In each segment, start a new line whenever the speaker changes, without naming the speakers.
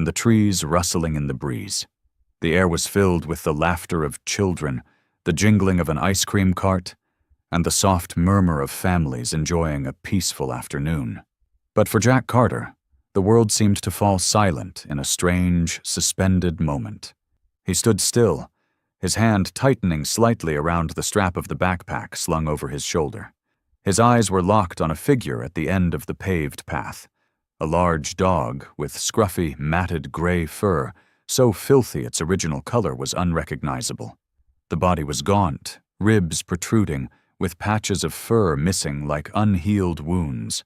and the trees rustling in the breeze. The air was filled with the laughter of children, the jingling of an ice cream cart, and the soft murmur of families enjoying a peaceful afternoon. But for Jack Carter, the world seemed to fall silent in a strange, suspended moment. He stood still, his hand tightening slightly around the strap of the backpack slung over his shoulder. His eyes were locked on a figure at the end of the paved path, a large dog with scruffy, matted gray fur, so filthy its original color was unrecognizable. The body was gaunt, ribs protruding, with patches of fur missing like unhealed wounds.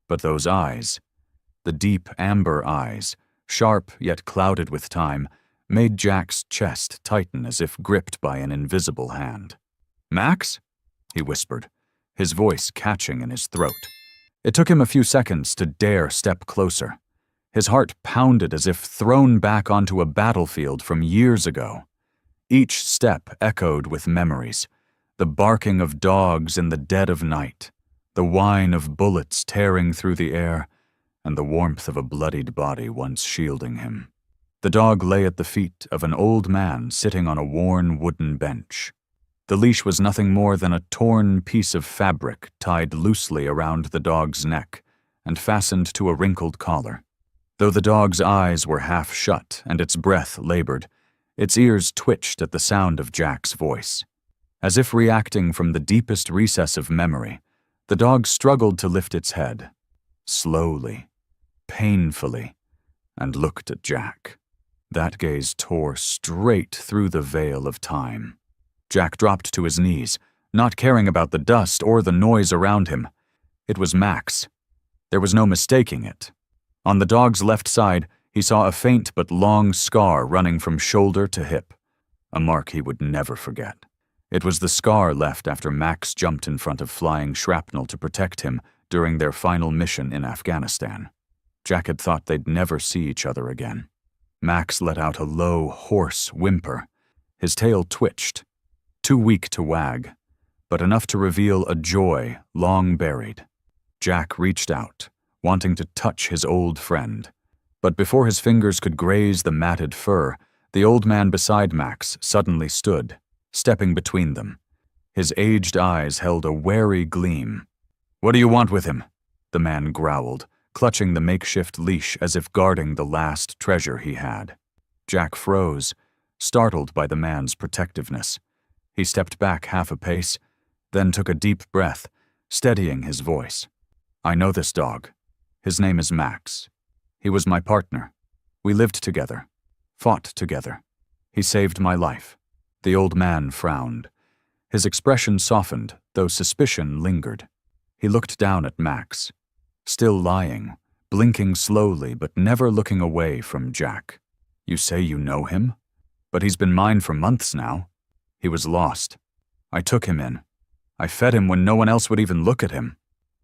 But those eyes, the deep amber eyes, sharp yet clouded with time, made Jack's chest tighten as if gripped by an invisible hand. "Max?" he whispered, his voice catching in his throat. It took him a few seconds to dare step closer. His heart pounded as if thrown back onto a battlefield from years ago. Each step echoed with memories, the barking of dogs in the dead of night, the whine of bullets tearing through the air, and the warmth of a bloodied body once shielding him. The dog lay at the feet of an old man sitting on a worn wooden bench. The leash was nothing more than a torn piece of fabric tied loosely around the dog's neck and fastened to a wrinkled collar. Though the dog's eyes were half shut and its breath labored, its ears twitched at the sound of Jack's voice. As if reacting from the deepest recess of memory, the dog struggled to lift its head, slowly, painfully, and looked at Jack. That gaze tore straight through the veil of time. Jack dropped to his knees, not caring about the dust or the noise around him. It was Max. There was no mistaking it. On the dog's left side, he saw a faint but long scar running from shoulder to hip, a mark he would never forget. It was the scar left after Max jumped in front of flying shrapnel to protect him during their final mission in Afghanistan. Jack had thought they'd never see each other again. Max let out a low, hoarse whimper. His tail twitched, too weak to wag, but enough to reveal a joy long buried. Jack reached out, wanting to touch his old friend. But before his fingers could graze the matted fur, the old man beside Max suddenly stood, stepping between them. His aged eyes held a wary gleam. "What do you want with him?" the man growled, clutching the makeshift leash as if guarding the last treasure he had. Jack froze, startled by the man's protectiveness. He stepped back half a pace, then took a deep breath, steadying his voice. "I know this dog. His name is Max. He was my partner. We lived together, fought together. He saved my life." The old man frowned. His expression softened, though suspicion lingered. He looked down at Max, still lying, blinking slowly but never looking away from Jack. "You say you know him? But he's been mine for months now. He was lost. I took him in. I fed him when no one else would even look at him."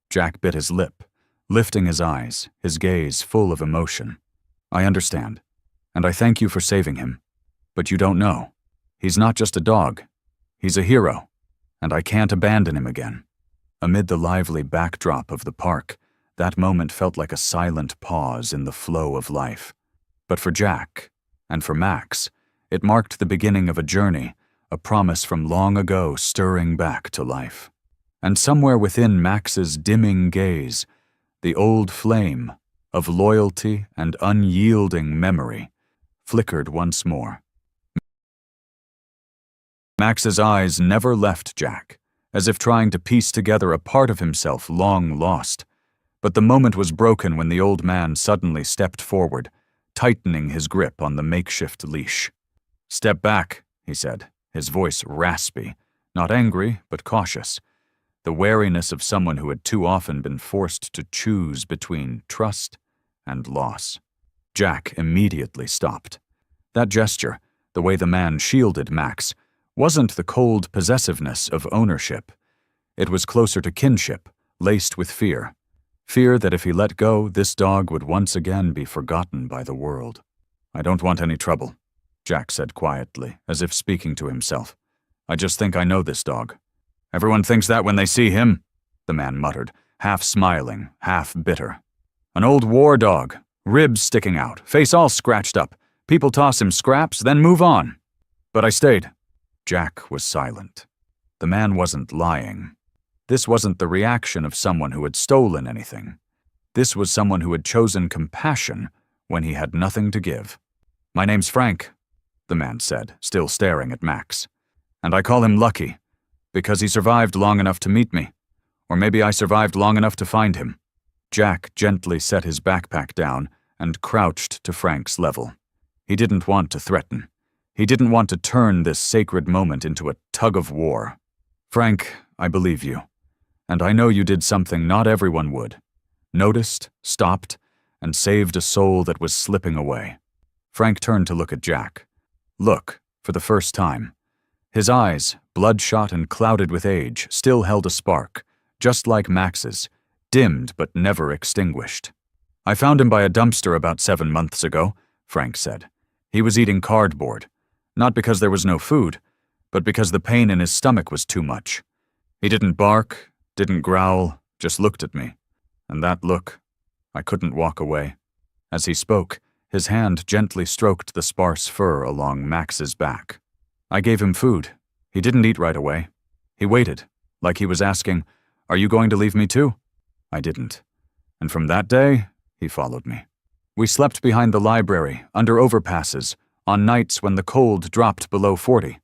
Jack bit his lip, lifting his eyes, his gaze full of emotion. "I understand, and I thank you for saving him. But you don't know. He's not just a dog. He's a hero, and I can't abandon him again." Amid the lively backdrop of the park, that moment felt like a silent pause in the flow of life. But for Jack, and for Max, it marked the beginning of a journey, a promise from long ago stirring back to life. And somewhere within Max's dimming gaze, the old flame of loyalty and unyielding memory flickered once more. Max's eyes never left Jack, as if trying to piece together a part of himself long lost. But the moment was broken when the old man suddenly stepped forward, tightening his grip on the makeshift leash. "Step back," he said, his voice raspy, not angry but cautious, the wariness of someone who had too often been forced to choose between trust and loss. Jack immediately stopped. That gesture, the way the man shielded Max, wasn't the cold possessiveness of ownership. It was closer to kinship, laced with fear. Fear that if he let go, this dog would once again be forgotten by the world. "I don't want any trouble," Jack said quietly, as if speaking to himself. "I just think I know this dog." "Everyone thinks that when they see him," the man muttered, half smiling, half bitter. "An old war dog, Ribs sticking out, face all scratched up. People toss him scraps, then move on. But I stayed. Jack was silent. The man wasn't lying. This wasn't the reaction of someone who had stolen anything. This was someone who had chosen compassion when he had nothing to give. "My name's Frank," the man said, still staring at Max. "And I call him lucky, because he survived long enough to meet me. Or maybe I survived long enough to find him." Jack gently set his backpack down and crouched to Frank's level. He didn't want to threaten. He didn't want to turn this sacred moment into a tug of war. "Frank, I believe you. And I know you did something not everyone would. Noticed, stopped, and saved a soul that was slipping away." Frank turned to look at Jack. Look, for the first time. His eyes, bloodshot and clouded with age, still held a spark, just like Max's, dimmed but never extinguished. "I found him by a dumpster about 7 months ago," Frank said. "He was eating cardboard, not because there was no food, but because the pain in his stomach was too much. He didn't bark, didn't growl, just looked at me. And that look, I couldn't walk away." As he spoke, his hand gently stroked the sparse fur along Max's back. "I gave him food. He didn't eat right away. He waited, like he was asking, 'Are you going to leave me too?' I didn't. And from that day, he followed me. We slept behind the library, under overpasses, on nights when the cold dropped below 40.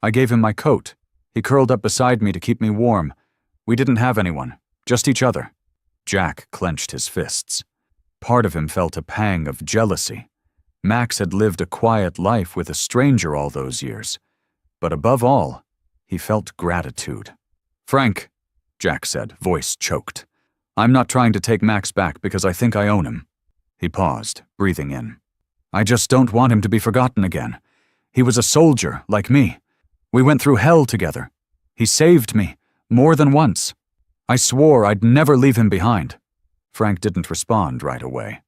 I gave him my coat. He curled up beside me to keep me warm. We didn't have anyone, just each other." Jack clenched his fists. Part of him felt a pang of jealousy. Max had lived a quiet life with a stranger all those years. But above all, he felt gratitude. "Frank," Jack said, voice choked. "I'm not trying to take Max back because I think I own him." He paused, breathing in. "I just don't want him to be forgotten again. He was a soldier, like me. We went through hell together. He saved me, more than once. I swore I'd never leave him behind." Frank didn't respond right away.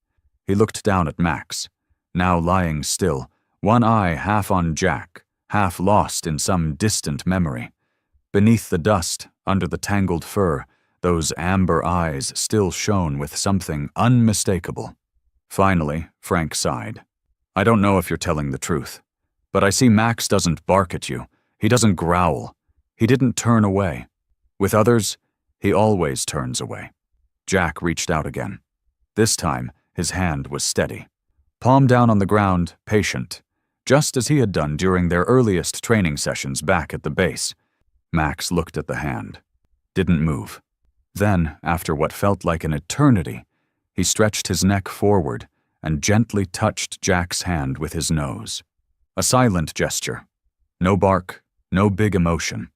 He looked down at Max, now lying still, one eye half on Jack, half lost in some distant memory. Beneath the dust, under the tangled fur, those amber eyes still shone with something unmistakable. Finally, Frank sighed. "I don't know if you're telling the truth, but I see Max doesn't bark at you. He doesn't growl. He didn't turn away. With others, he always turns away." Jack reached out again. This time, his hand was steady. Palm down on the ground, patient, just as he had done during their earliest training sessions back at the base. Max looked at the hand. Didn't move. Then, after what felt like an eternity, he stretched his neck forward and gently touched Jack's hand with his nose. A silent gesture. No bark, no big emotion.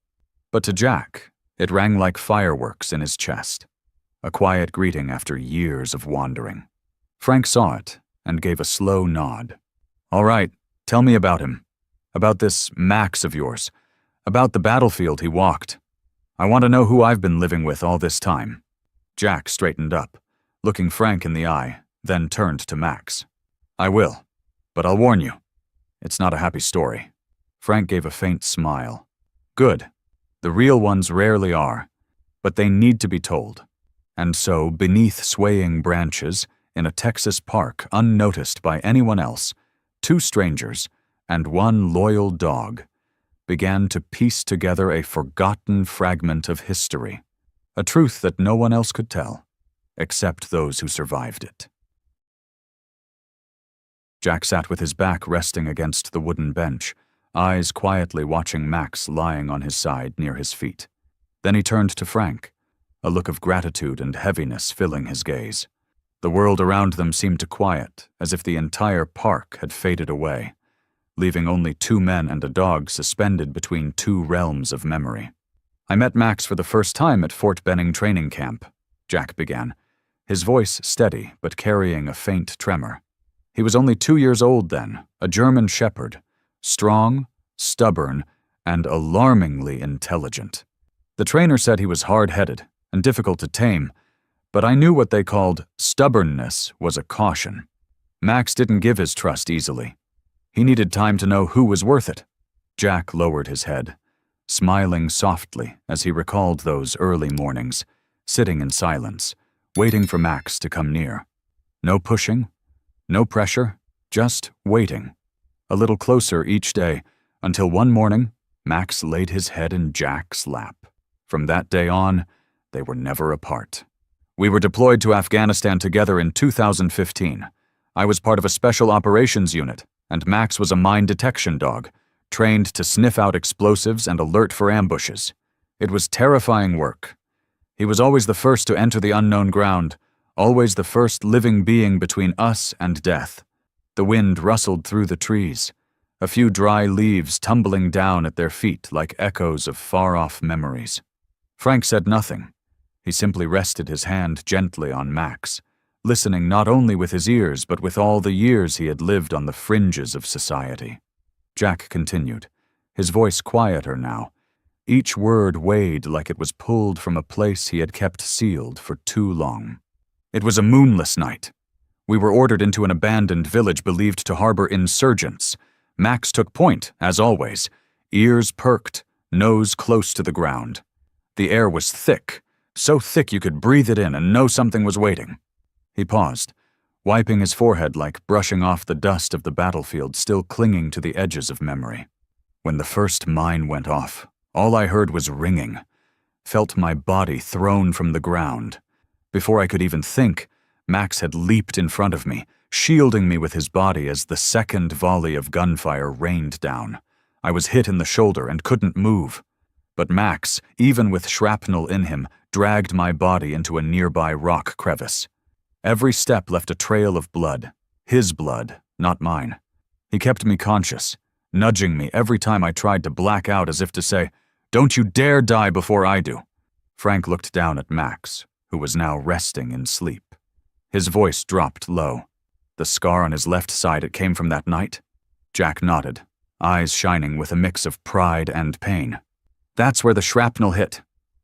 But to Jack, it rang like fireworks in his chest. A quiet greeting after years of wandering. Frank saw it and gave a slow nod. "All right, tell me about him. About this Max of yours. About the battlefield he walked. I want to know who I've been living with all this time." Jack straightened up, looking Frank in the eye, then turned to Max. "I will, but I'll warn you. It's not a happy story." Frank gave a faint smile. "Good. The real ones rarely are, but they need to be told." And so, beneath swaying branches, in a Texas park unnoticed by anyone else, 2 strangers and 1 loyal dog began to piece together a forgotten fragment of history, a truth that no one else could tell, except those who survived it. Jack sat with his back resting against the wooden bench, eyes quietly watching Max lying on his side near his feet. Then he turned to Frank, a look of gratitude and heaviness filling his gaze. The world around them seemed to quiet, as if the entire park had faded away, leaving only 2 men and a dog suspended between 2 realms of memory. "I met Max for the first time at Fort Benning training camp," Jack began, his voice steady but carrying a faint tremor. "He was only 2 years old then, a German shepherd, strong, stubborn, and alarmingly intelligent. The trainer said he was hard-headed and difficult to tame, but I knew what they called stubbornness was a caution. Max didn't give his trust easily. He needed time to know who was worth it." Jack lowered his head, smiling softly as he recalled those early mornings, sitting in silence, waiting for Max to come near. No pushing, No pressure, just waiting. A little closer each day, until one morning, Max laid his head in Jack's lap. From that day on, they were never apart. We were deployed to Afghanistan together in 2015. I was part of a special operations unit, and Max was a mine detection dog, trained to sniff out explosives and alert for ambushes. It was terrifying work. He was always the first to enter the unknown ground, always the first living being between us and death. The wind rustled through the trees, a few dry leaves tumbling down at their feet like echoes of far-off memories. Frank said nothing. He simply rested his hand gently on Max, listening not only with his ears but with all the years he had lived on the fringes of society. Jack continued, his voice quieter now. Each word weighed like it was pulled from a place he had kept sealed for too long. It was a moonless night. We were ordered into an abandoned village believed to harbor insurgents. Max took point, as always, ears perked, nose close to the ground. The air was thick, so thick you could breathe it in and know something was waiting. He paused, wiping his forehead like brushing off the dust of the battlefield still clinging to the edges of memory. When the first mine went off, all I heard was ringing, felt my body thrown from the ground. Before I could even think, Max had leaped in front of me, shielding me with his body as the second volley of gunfire rained down. I was hit in the shoulder and couldn't move. But Max, even with shrapnel in him, dragged my body into a nearby rock crevice. Every step left a trail of blood. His blood, not mine. He kept me conscious, nudging me every time I tried to black out as if to say, "Don't you dare die before I do." Frank looked down at Max, who was now resting in sleep. His voice dropped low. The scar on his left side, it came from that night? Jack nodded, eyes shining with a mix of pride and pain. That's where the shrapnel hit.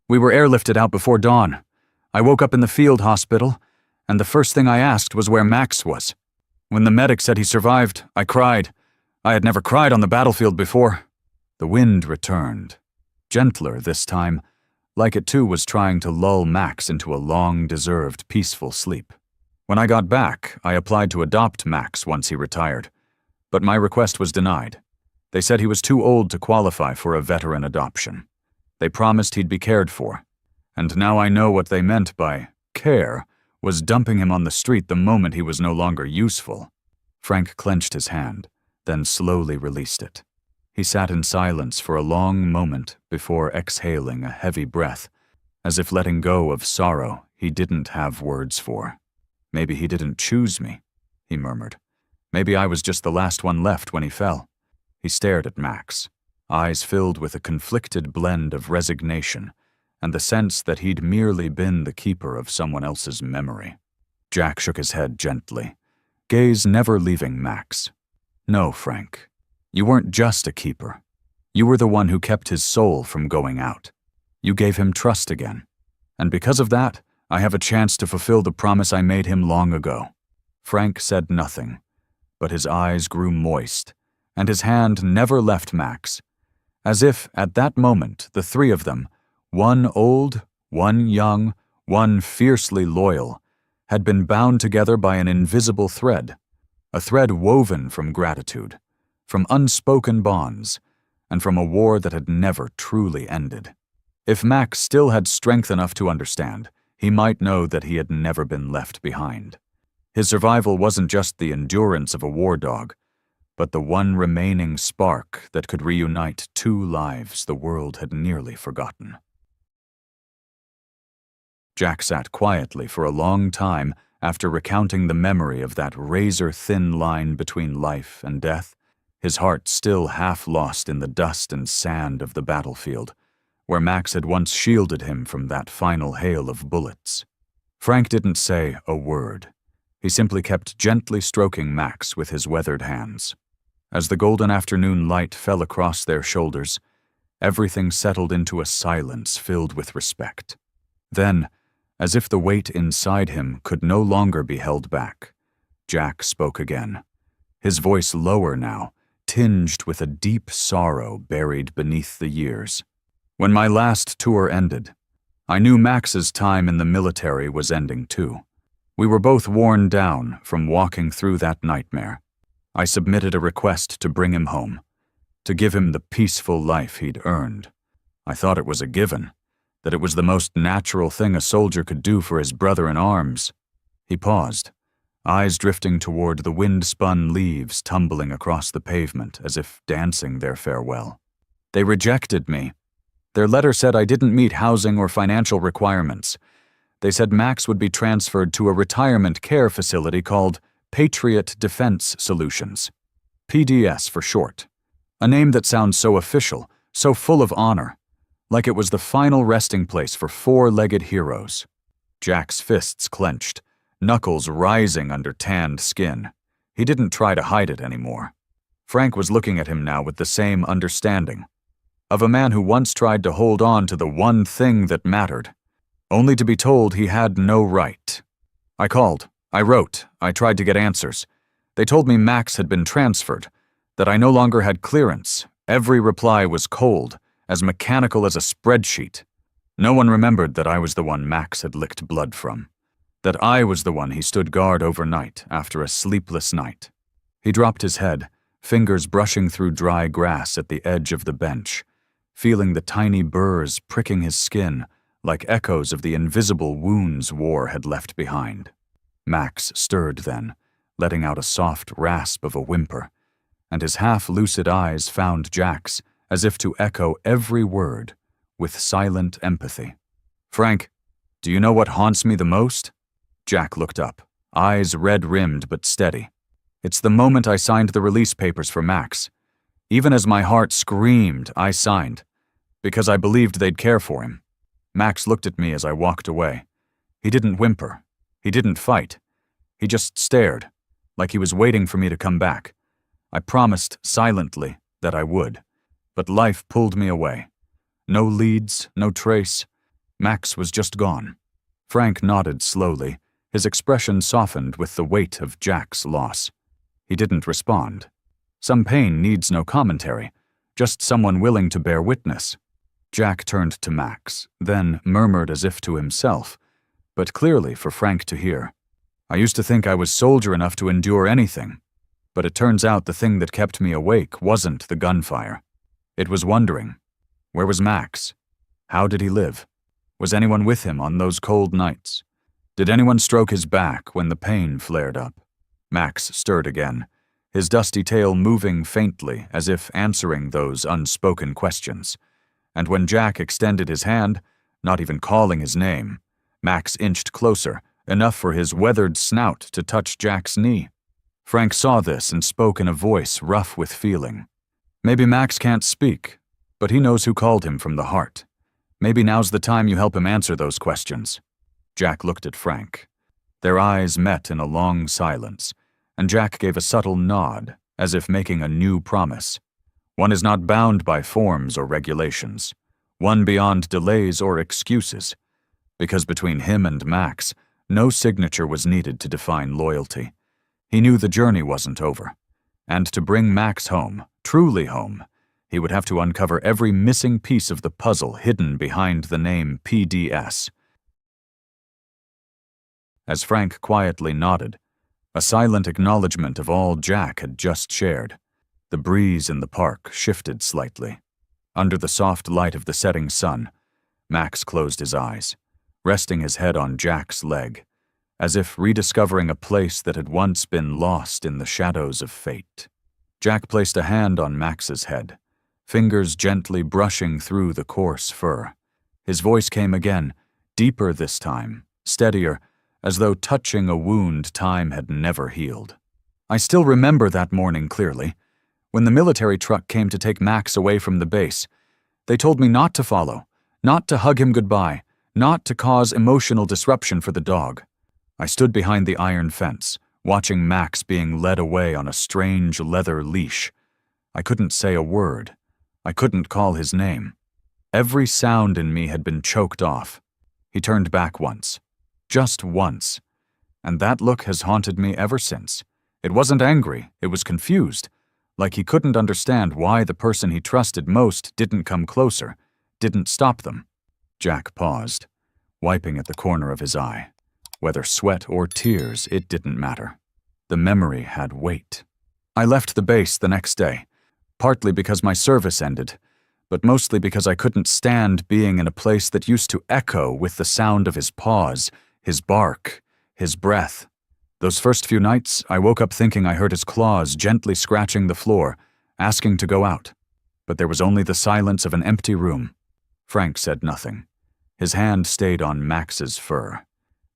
We were airlifted out before dawn. I woke up in the field hospital, and the first thing I asked was where Max was. When the medic said he survived, I cried. I had never cried on the battlefield before. The wind returned, gentler this time, like it too was trying to lull Max into a long-deserved peaceful sleep. When I got back, I applied to adopt Max once he retired, but my request was denied. They said he was too old to qualify for a veteran adoption. They promised he'd be cared for, and now I know what they meant by care was dumping him on the street the moment he was no longer useful. Frank clenched his hand, then slowly released it. He sat in silence for a long moment before exhaling a heavy breath, as if letting go of sorrow he didn't have words for. Maybe he didn't choose me, he murmured. Maybe I was just the last one left when he fell. He stared at Max, eyes filled with a conflicted blend of resignation and the sense that he'd merely been the keeper of someone else's memory. Jack shook his head gently, gaze never leaving Max. No, Frank. You weren't just a keeper. You were the one who kept his soul from going out. You gave him trust again. And because of that, I have a chance to fulfill the promise I made him long ago. Frank said nothing, but his eyes grew moist, and his hand never left Max, as if, at that moment, the three of them, one old, one young, one fiercely loyal, had been bound together by an invisible thread, a thread woven from gratitude, from unspoken bonds, and from a war that had never truly ended. If Max still had strength enough to understand, he might know that he had never been left behind. His survival wasn't just the endurance of a war dog, but the one remaining spark that could reunite two lives the world had nearly forgotten. Jack sat quietly for a long time after recounting the memory of that razor-thin line between life and death, his heart still half lost in the dust and sand of the battlefield, where Max had once shielded him from that final hail of bullets. Frank didn't say a word. He simply kept gently stroking Max with his weathered hands. As the golden afternoon light fell across their shoulders, everything settled into a silence filled with respect. Then, as if the weight inside him could no longer be held back, Jack spoke again, his voice lower now, tinged with a deep sorrow buried beneath the years. When my last tour ended, I knew Max's time in the military was ending too. We were both worn down from walking through that nightmare. I submitted a request to bring him home, to give him the peaceful life he'd earned. I thought it was a given, that it was the most natural thing a soldier could do for his brother in arms. He paused, eyes drifting toward the wind-spun leaves tumbling across the pavement as if dancing their farewell. They rejected me. Their letter said I didn't meet housing or financial requirements. They said Max would be transferred to a retirement care facility called Patriot Defense Solutions, PDS for short. A name that sounds so official, so full of honor, like it was the final resting place for four-legged heroes. Jack's fists clenched, knuckles rising under tanned skin. He didn't try to hide it anymore. Frank was looking at him now with the same understanding, of a man who once tried to hold on to the one thing that mattered, only to be told he had no right. I called, I wrote, I tried to get answers. They told me Max had been transferred, that I no longer had clearance. Every reply was cold, as mechanical as a spreadsheet. No one remembered that I was the one Max had licked blood from, that I was the one he stood guard overnight after a sleepless night. He dropped his head, fingers brushing through dry grass at the edge of the bench, feeling the tiny burrs pricking his skin like echoes of the invisible wounds war had left behind. Max stirred then, letting out a soft rasp of a whimper, and his half-lucid eyes found Jack's as if to echo every word with silent empathy. "Frank, do you know what haunts me the most?" Jack looked up, eyes red-rimmed but steady. "It's the moment I signed the release papers for Max. Even as my heart screamed, I signed, because I believed they'd care for him. Max looked at me as I walked away. He didn't whimper. He didn't fight. He just stared, like he was waiting for me to come back. I promised silently that I would, but life pulled me away. No leads, no trace. Max was just gone." Frank nodded slowly, his expression softened with the weight of Jack's loss. He didn't respond. Some pain needs no commentary, just someone willing to bear witness. Jack turned to Max, then murmured as if to himself, but clearly for Frank to hear. "I used to think I was soldier enough to endure anything, but it turns out the thing that kept me awake wasn't the gunfire. It was wondering, where was Max? How did he live? Was anyone with him on those cold nights? Did anyone stroke his back when the pain flared up?" Max stirred again, his dusty tail moving faintly as if answering those unspoken questions. And when Jack extended his hand, not even calling his name, Max inched closer, enough for his weathered snout to touch Jack's knee. Frank saw this and spoke in a voice rough with feeling. "Maybe Max can't speak, but he knows who called him from the heart. Maybe now's the time you help him answer those questions." Jack looked at Frank. Their eyes met in a long silence, and Jack gave a subtle nod, as if making a new promise. One is not bound by forms or regulations, one beyond delays or excuses, because between him and Max, no signature was needed to define loyalty. He knew the journey wasn't over, and to bring Max home, truly home, he would have to uncover every missing piece of the puzzle hidden behind the name PDS. As Frank quietly nodded, a silent acknowledgement of all Jack had just shared, the breeze in the park shifted slightly. Under the soft light of the setting sun, Max closed his eyes, resting his head on Jack's leg, as if rediscovering a place that had once been lost in the shadows of fate. Jack placed a hand on Max's head, fingers gently brushing through the coarse fur. His voice came again, deeper this time, steadier, as though touching a wound time had never healed. "I still remember that morning clearly. When the military truck came to take Max away from the base, they told me not to follow, not to hug him goodbye, not to cause emotional disruption for the dog. I stood behind the iron fence, watching Max being led away on a strange leather leash. I couldn't say a word. I couldn't call his name. Every sound in me had been choked off. He turned back once. Just once. And that look has haunted me ever since. It wasn't angry, it was confused, like he couldn't understand why the person he trusted most didn't come closer, didn't stop them." Jack paused, wiping at the corner of his eye. Whether sweat or tears, it didn't matter. The memory had weight. I left the base the next day, partly because my service ended, but mostly because I couldn't stand being in a place that used to echo with the sound of his paws, his bark, his breath. Those first few nights, I woke up thinking I heard his claws gently scratching the floor, asking to go out. But there was only the silence of an empty room. Frank said nothing. His hand stayed on Max's fur.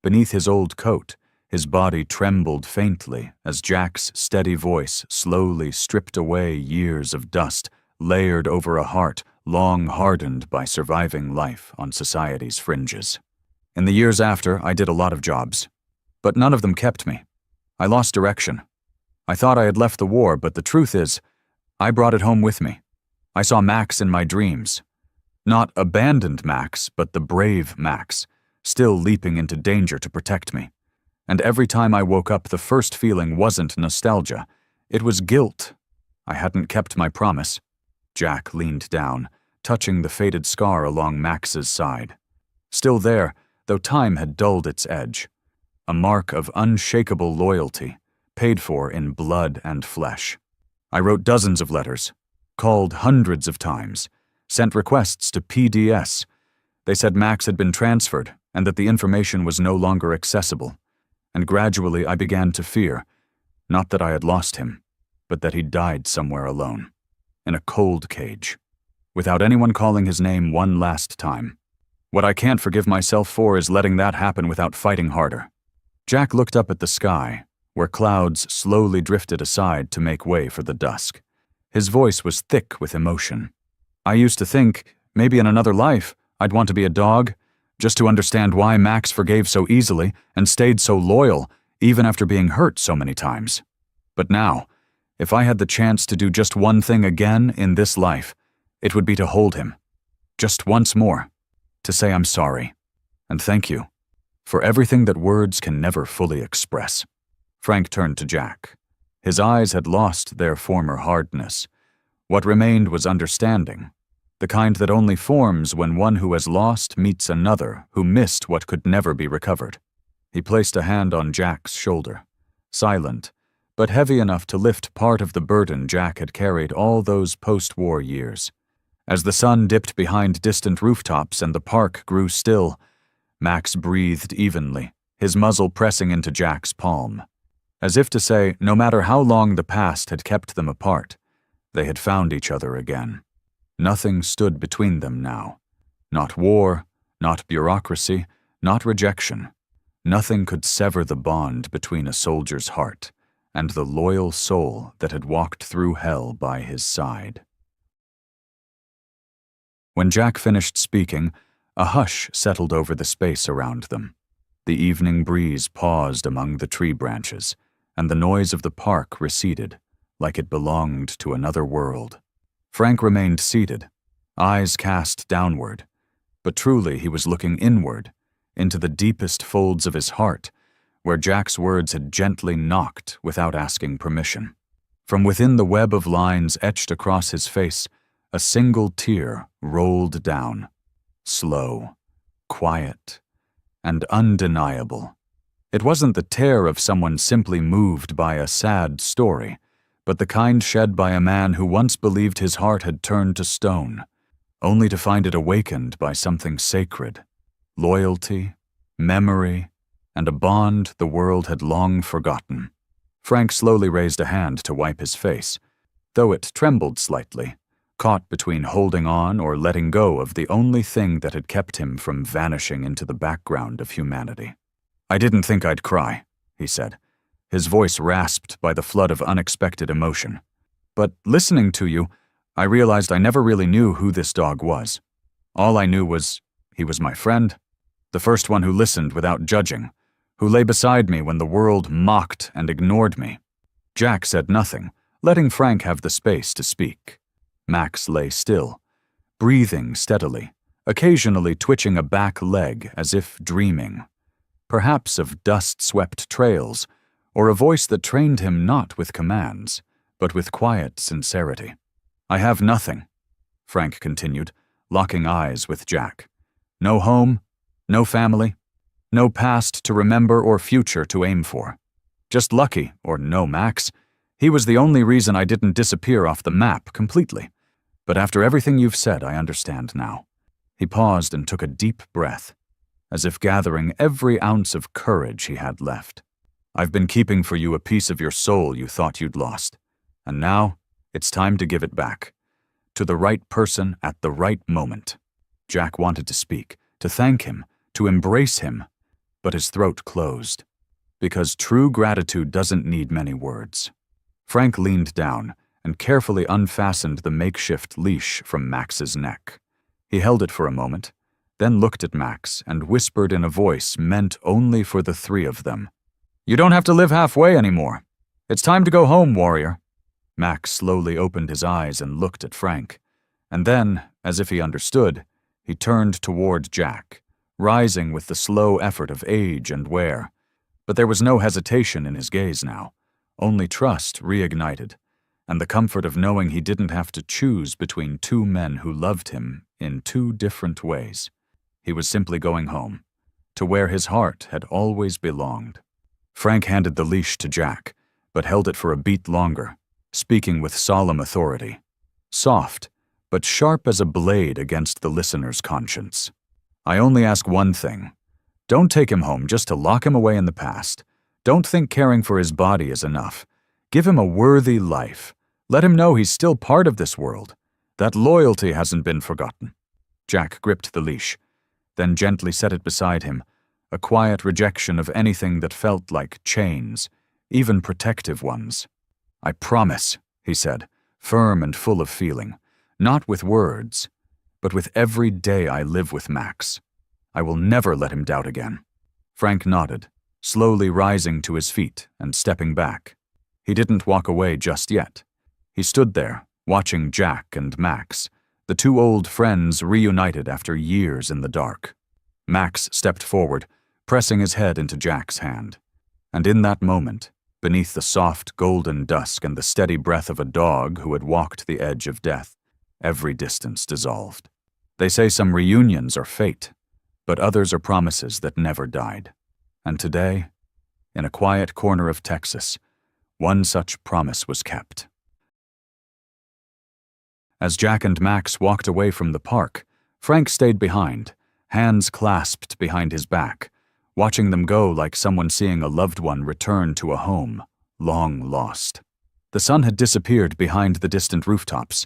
Beneath his old coat, his body trembled faintly as Jack's steady voice slowly stripped away years of dust layered over a heart long hardened by surviving life on society's fringes. In the years after, I did a lot of jobs, but none of them kept me. I lost direction. I thought I had left the war, but the truth is, I brought it home with me. I saw Max in my dreams. Not abandoned Max, but the brave Max, still leaping into danger to protect me. And every time I woke up, the first feeling wasn't nostalgia. It was guilt. I hadn't kept my promise. Jack leaned down, touching the faded scar along Max's side. Still there, though time had dulled its edge. A mark of unshakable loyalty, paid for in blood and flesh. I wrote dozens of letters, called hundreds of times, sent requests to PDS. They said Max had been transferred and that the information was no longer accessible. And gradually I began to fear, not that I had lost him, but that he'd died somewhere alone, in a cold cage, without anyone calling his name one last time. What I can't forgive myself for is letting that happen without fighting harder. Jack looked up at the sky, where clouds slowly drifted aside to make way for the dusk. His voice was thick with emotion. I used to think, maybe in another life, I'd want to be a dog, just to understand why Max forgave so easily and stayed so loyal, even after being hurt so many times. But now, if I had the chance to do just one thing again in this life, it would be to hold him. Just once more. To say I'm sorry. And thank you. For everything that words can never fully express. Frank turned to Jack. His eyes had lost their former hardness. What remained was understanding. The kind that only forms when one who has lost meets another who missed what could never be recovered. He placed a hand on Jack's shoulder. Silent, but heavy enough to lift part of the burden Jack had carried all those post-war years. As the sun dipped behind distant rooftops and the park grew still, Max breathed evenly, his muzzle pressing into Jack's palm. As if to say, no matter how long the past had kept them apart, they had found each other again. Nothing stood between them now. Not war, not bureaucracy, not rejection. Nothing could sever the bond between a soldier's heart and the loyal soul that had walked through hell by his side. When Jack finished speaking, a hush settled over the space around them. The evening breeze paused among the tree branches, and the noise of the park receded, like it belonged to another world. Frank remained seated, eyes cast downward, but truly he was looking inward, into the deepest folds of his heart, where Jack's words had gently knocked without asking permission. From within the web of lines etched across his face, a single tear rolled down, slow, quiet, and undeniable. It wasn't the tear of someone simply moved by a sad story, but the kind shed by a man who once believed his heart had turned to stone, only to find it awakened by something sacred, loyalty, memory, and a bond the world had long forgotten. Frank slowly raised a hand to wipe his face, though it trembled slightly, caught between holding on or letting go of the only thing that had kept him from vanishing into the background of humanity. "I didn't think I'd cry," he said, his voice rasped by the flood of unexpected emotion. "But listening to you, I realized I never really knew who this dog was. All I knew was he was my friend, the first one who listened without judging, who lay beside me when the world mocked and ignored me." Jack said nothing, letting Frank have the space to speak. Max lay still, breathing steadily, occasionally twitching a back leg as if dreaming, perhaps of dust-swept trails, or a voice that trained him not with commands, but with quiet sincerity. "I have nothing," Frank continued, locking eyes with Jack. "No home, no family, No past to remember or future to aim for. Just lucky, or no, Max. He was the only reason I didn't disappear off the map completely. But after everything you've said, I understand now. He paused and took a deep breath, as if gathering every ounce of courage he had left. I've been keeping for you a piece of your soul you thought you'd lost, and now it's time to give it back. To the right person at the right moment. Jack wanted to speak, to thank him, to embrace him, but his throat closed. Because true gratitude doesn't need many words. Frank leaned down and carefully unfastened the makeshift leash from Max's neck. He held it for a moment, then looked at Max and whispered in a voice meant only for the three of them. You don't have to live halfway anymore. It's time to go home, warrior. Max slowly opened his eyes and looked at Frank. And then, as if he understood, he turned toward Jack, rising with the slow effort of age and wear. But there was no hesitation in his gaze now, only trust reignited, and the comfort of knowing he didn't have to choose between two men who loved him in two different ways. He was simply going home, to where his heart had always belonged. Frank handed the leash to Jack, but held it for a beat longer, speaking with solemn authority. Soft, but sharp as a blade against the listener's conscience. I only ask one thing. Don't take him home just to lock him away in the past. Don't think caring for his body is enough. Give him a worthy life. Let him know he's still part of this world. That loyalty hasn't been forgotten. Jack gripped the leash, then gently set it beside him, a quiet rejection of anything that felt like chains, even protective ones. I promise, he said, firm and full of feeling, not with words, but with every day I live with Max. I will never let him doubt again. Frank nodded, slowly rising to his feet and stepping back. He didn't walk away just yet. He stood there, watching Jack and Max, the two old friends reunited after years in the dark. Max stepped forward, pressing his head into Jack's hand. And in that moment, beneath the soft golden dusk and the steady breath of a dog who had walked the edge of death, every distance dissolved. They say some reunions are fate, but others are promises that never died. And today, in a quiet corner of Texas, one such promise was kept. As Jack and Max walked away from the park, Frank stayed behind, hands clasped behind his back, watching them go like someone seeing a loved one return to a home, long lost. The sun had disappeared behind the distant rooftops,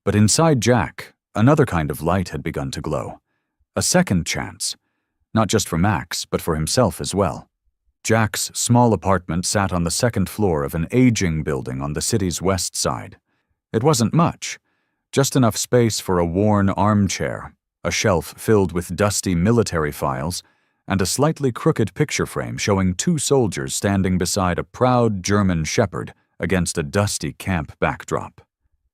but inside Jack, another kind of light had begun to glow. A second chance, not just for Max, but for himself as well. Jack's small apartment sat on the second floor of an aging building on the city's west side. It wasn't much, just enough space for a worn armchair, a shelf filled with dusty military files, and a slightly crooked picture frame showing two soldiers standing beside a proud German shepherd against a dusty camp backdrop.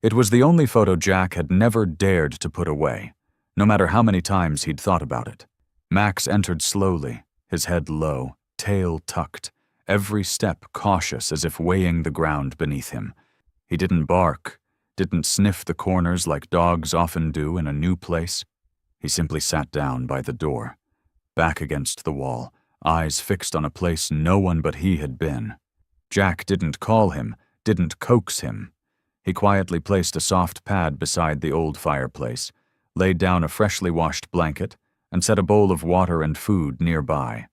It was the only photo Jack had never dared to put away, no matter how many times he'd thought about it. Max entered slowly, his head low, tail tucked, every step cautious as if weighing the ground beneath him. He didn't bark, didn't sniff the corners like dogs often do in a new place. He simply sat down by the door, back against the wall, eyes fixed on a place no one but he had been. Jack didn't call him, didn't coax him. He quietly placed a soft pad beside the old fireplace, laid down a freshly washed blanket, and set a bowl of water and food nearby.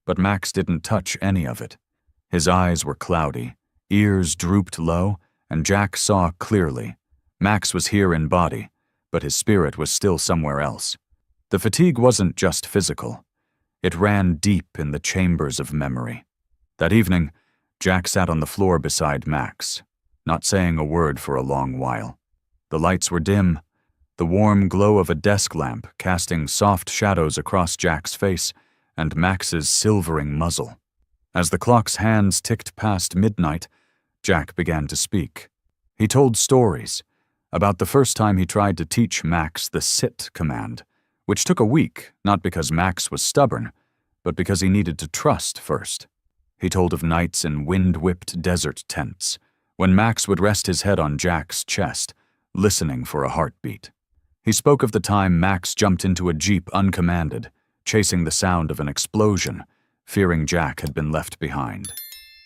But Max didn't touch any of it. His eyes were cloudy, ears drooped low, and Jack saw clearly. Max was here in body, but his spirit was still somewhere else. The fatigue wasn't just physical. It ran deep in the chambers of memory. That evening, Jack sat on the floor beside Max, not saying a word for a long while. The lights were dim, the warm glow of a desk lamp casting soft shadows across Jack's face and Max's silvering muzzle. As the clock's hands ticked past midnight, Jack began to speak. He told stories about the first time he tried to teach Max the sit command, which took a week, not because Max was stubborn, but because he needed to trust first. He told of nights in wind-whipped desert tents, when Max would rest his head on Jack's chest, listening for a heartbeat. He spoke of the time Max jumped into a jeep uncommanded, chasing the sound of an explosion, fearing Jack had been left behind.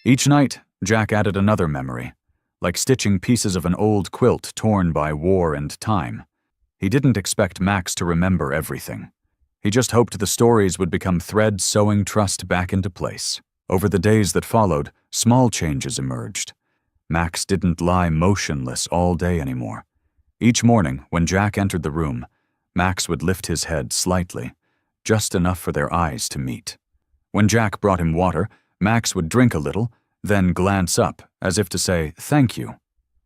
Each night, Jack added another memory, like stitching pieces of an old quilt torn by war and time. He didn't expect Max to remember everything. He just hoped the stories would become threads sewing trust back into place. Over the days that followed, small changes emerged. Max didn't lie motionless all day anymore. Each morning, when Jack entered the room, Max would lift his head slightly, just enough for their eyes to meet. When Jack brought him water, Max would drink a little, then glance up, as if to say, "Thank you."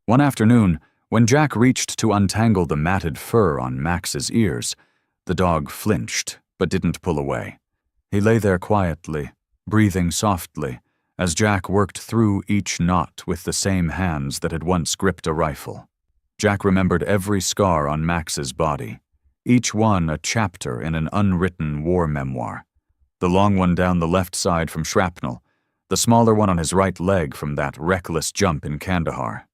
One afternoon, when Jack reached to untangle the matted fur on Max's ears, the dog flinched, but didn't pull away. He lay there quietly, breathing softly, as Jack worked through each knot with the same hands that had once gripped a rifle. Jack remembered every scar on Max's body, each one a chapter in an unwritten war memoir. The long one down the left side from shrapnel, the smaller one on his right leg from that reckless jump in Kandahar.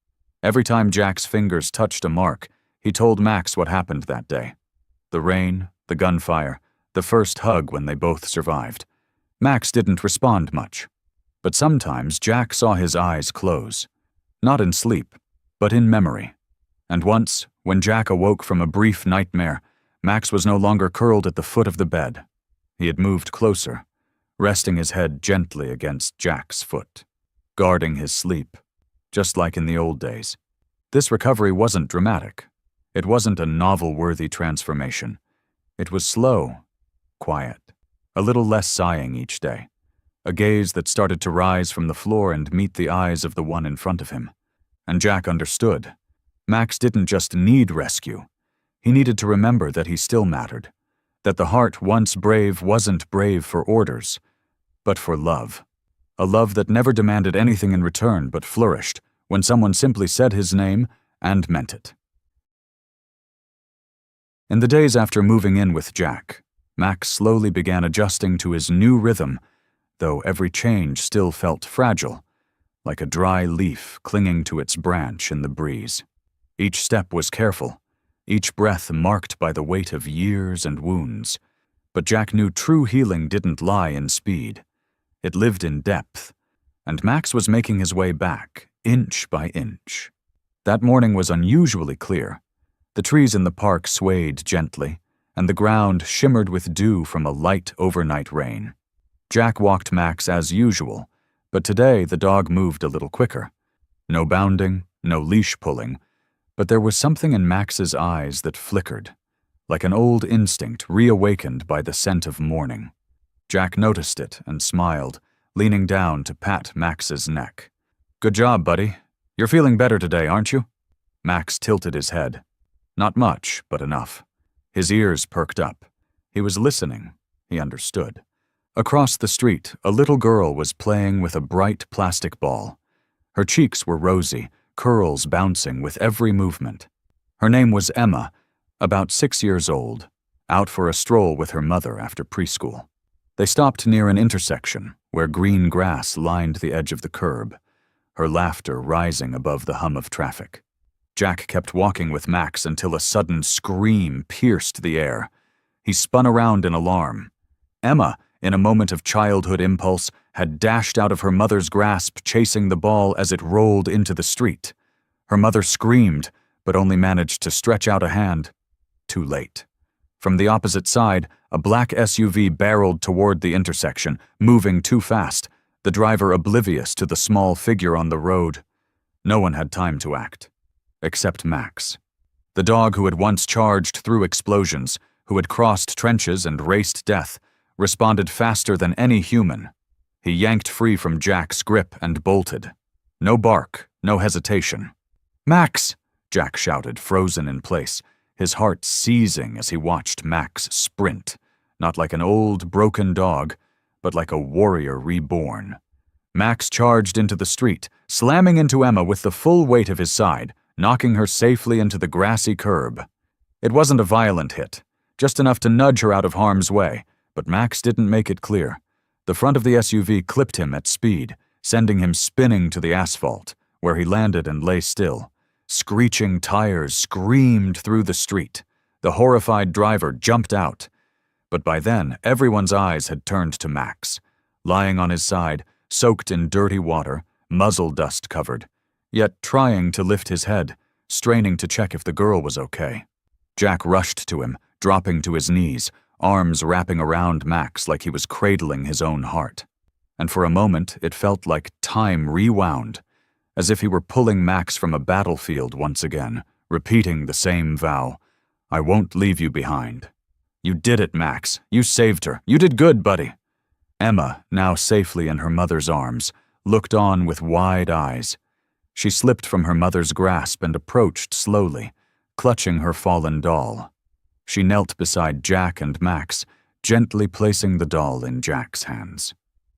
Every time Jack's fingers touched a mark, he told Max what happened that day. The rain, the gunfire, the first hug when they both survived. Max didn't respond much. But sometimes Jack saw his eyes close. Not in sleep, but in memory. And once, when Jack awoke from a brief nightmare, Max was no longer curled at the foot of the bed. He had moved closer, resting his head gently against Jack's foot, guarding his sleep, just like in the old days. This recovery wasn't dramatic. It wasn't a novel-worthy transformation. It was slow, quiet, a little less sighing each day, a gaze that started to rise from the floor and meet the eyes of the one in front of him. And Jack understood. Max didn't just need rescue. He needed to remember that he still mattered, that the heart once brave wasn't brave for orders, but for love. A love that never demanded anything in return but flourished when someone simply said his name and meant it. In the days after moving in with Jack, Max slowly began adjusting to his new rhythm, though every change still felt fragile, like a dry leaf clinging to its branch in the breeze. Each step was careful, each breath marked by the weight of years and wounds. But Jack knew true healing didn't lie in speed. It lived in depth, and Max was making his way back, inch by inch. That morning was unusually clear. The trees in the park swayed gently, and the ground shimmered with dew from a light overnight rain. Jack walked Max as usual, but today the dog moved a little quicker. No bounding, no leash pulling, but there was something in Max's eyes that flickered, like an old instinct reawakened by the scent of morning. Jack noticed it and smiled, leaning down to pat Max's neck. "Good job, buddy. You're feeling better today, aren't you?" Max tilted his head. Not much, but enough. His ears perked up. He was listening. He understood. Across the street, a little girl was playing with a bright plastic ball. Her cheeks were rosy, curls bouncing with every movement. Her name was Emma, about 6 years old, out for a stroll with her mother after preschool. They stopped near an intersection where green grass lined the edge of the curb, her laughter rising above the hum of traffic. Jack kept walking with Max until a sudden scream pierced the air. He spun around in alarm. Emma, in a moment of childhood impulse, had dashed out of her mother's grasp, chasing the ball as it rolled into the street. Her mother screamed, but only managed to stretch out a hand. Too late. From the opposite side, a black SUV barreled toward the intersection, moving too fast, the driver oblivious to the small figure on the road. No one had time to act. Except Max. The dog who had once charged through explosions, who had crossed trenches and raced death, responded faster than any human. He yanked free from Jack's grip and bolted. No bark, no hesitation. "Max!" Jack shouted, frozen in place, his heart seizing as he watched Max sprint, not like an old, broken dog, but like a warrior reborn. Max charged into the street, slamming into Emma with the full weight of his side, knocking her safely into the grassy curb. It wasn't a violent hit, just enough to nudge her out of harm's way, but Max didn't make it clear. The front of the SUV clipped him at speed, sending him spinning to the asphalt, where he landed and lay still. Screeching tires screamed through the street. The horrified driver jumped out. But by then, everyone's eyes had turned to Max, lying on his side, soaked in dirty water, muzzle dust covered, yet trying to lift his head, straining to check if the girl was okay. Jack rushed to him, dropping to his knees, arms wrapping around Max like he was cradling his own heart. And for a moment, it felt like time rewound, as if he were pulling Max from a battlefield once again, repeating the same vow, "I won't leave you behind." "You did it, Max. You saved her. You did good, buddy." Emma, now safely in her mother's arms, looked on with wide eyes. She slipped from her mother's grasp and approached slowly, clutching her fallen doll. She knelt beside Jack and Max, gently placing the doll in Jack's hands.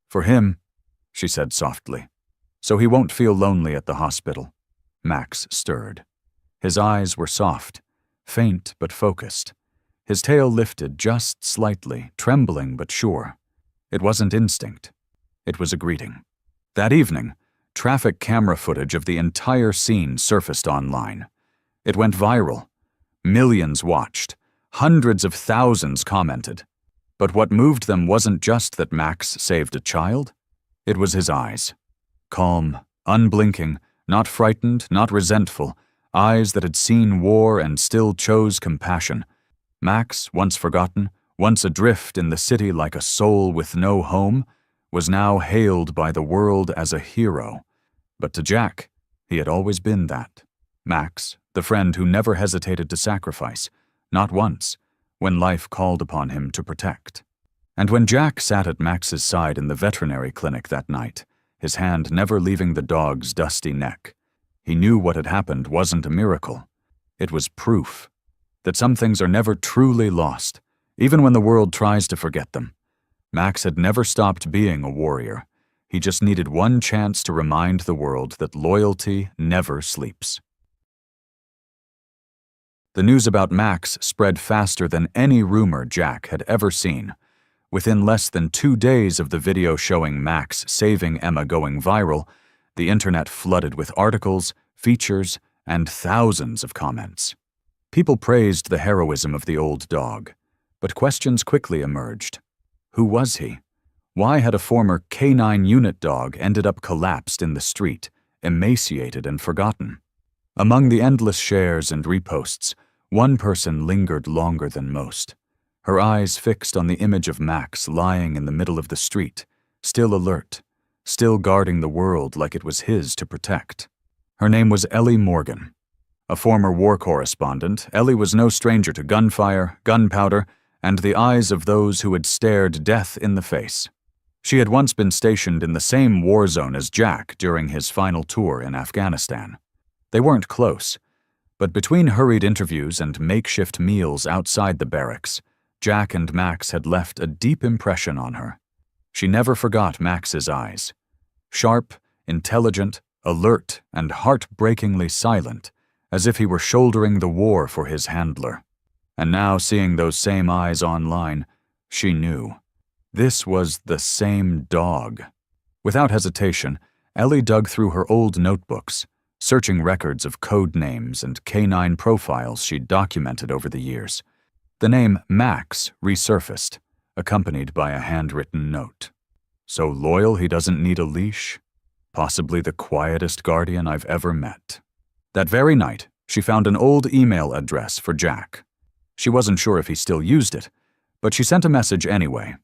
"For him," she said softly, "so he won't feel lonely at the hospital." Max stirred. His eyes were soft, faint but focused. His tail lifted just slightly, trembling but sure. It wasn't instinct. It was a greeting. That evening, traffic camera footage of the entire scene surfaced online. It went viral. Millions watched. Hundreds of thousands commented. But what moved them wasn't just that Max saved a child. It was his eyes. Calm, unblinking, not frightened, not resentful, eyes that had seen war and still chose compassion. Max, once forgotten, once adrift in the city like a soul with no home, was now hailed by the world as a hero. But to Jack, he had always been that. Max, the friend who never hesitated to sacrifice, not once, when life called upon him to protect. And when Jack sat at Max's side in the veterinary clinic that night, his hand never leaving the dog's dusty neck, he knew what had happened wasn't a miracle. It was proof that some things are never truly lost, even when the world tries to forget them. Max had never stopped being a warrior. He just needed one chance to remind the world that loyalty never sleeps. The news about Max spread faster than any rumor Jack had ever seen. Within less than 2 days of the video showing Max saving Emma going viral, the internet flooded with articles, features, and thousands of comments. People praised the heroism of the old dog, but questions quickly emerged. Who was he? Why had a former K-9 unit dog ended up collapsed in the street, emaciated and forgotten? Among the endless shares and reposts, one person lingered longer than most, her eyes fixed on the image of Max lying in the middle of the street, still alert, still guarding the world like it was his to protect. Her name was Ellie Morgan. A former war correspondent, Ellie was no stranger to gunfire, gunpowder, and the eyes of those who had stared death in the face. She had once been stationed in the same war zone as Jack during his final tour in Afghanistan. They weren't close, but between hurried interviews and makeshift meals outside the barracks, Jack and Max had left a deep impression on her. She never forgot Max's eyes. Sharp, intelligent, alert, and heartbreakingly silent, as if he were shouldering the war for his handler. And now, seeing those same eyes online, she knew. This was the same dog. Without hesitation, Ellie dug through her old notebooks, searching records of code names and K-9 profiles she'd documented over the years. The name Max resurfaced, accompanied by a handwritten note. So loyal he doesn't need a leash? Possibly the quietest guardian I've ever met. That very night, she found an old email address for Jack. She wasn't sure if he still used it, but she sent a message anyway,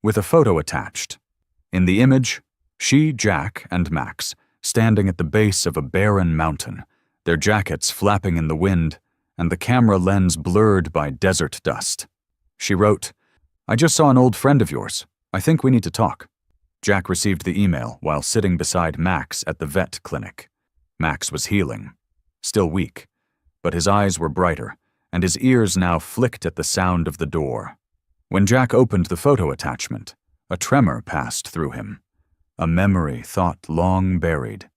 with a photo attached. In the image, she, Jack, and Max, standing at the base of a barren mountain, their jackets flapping in the wind, and the camera lens blurred by desert dust. She wrote, "I just saw an old friend of yours. I think we need to talk." Jack received the email while sitting beside Max at the vet clinic. Max was healing, still weak, but his eyes were brighter, and his ears now flicked at the sound of the door. When Jack opened the photo attachment, a tremor passed through him. A memory thought long buried,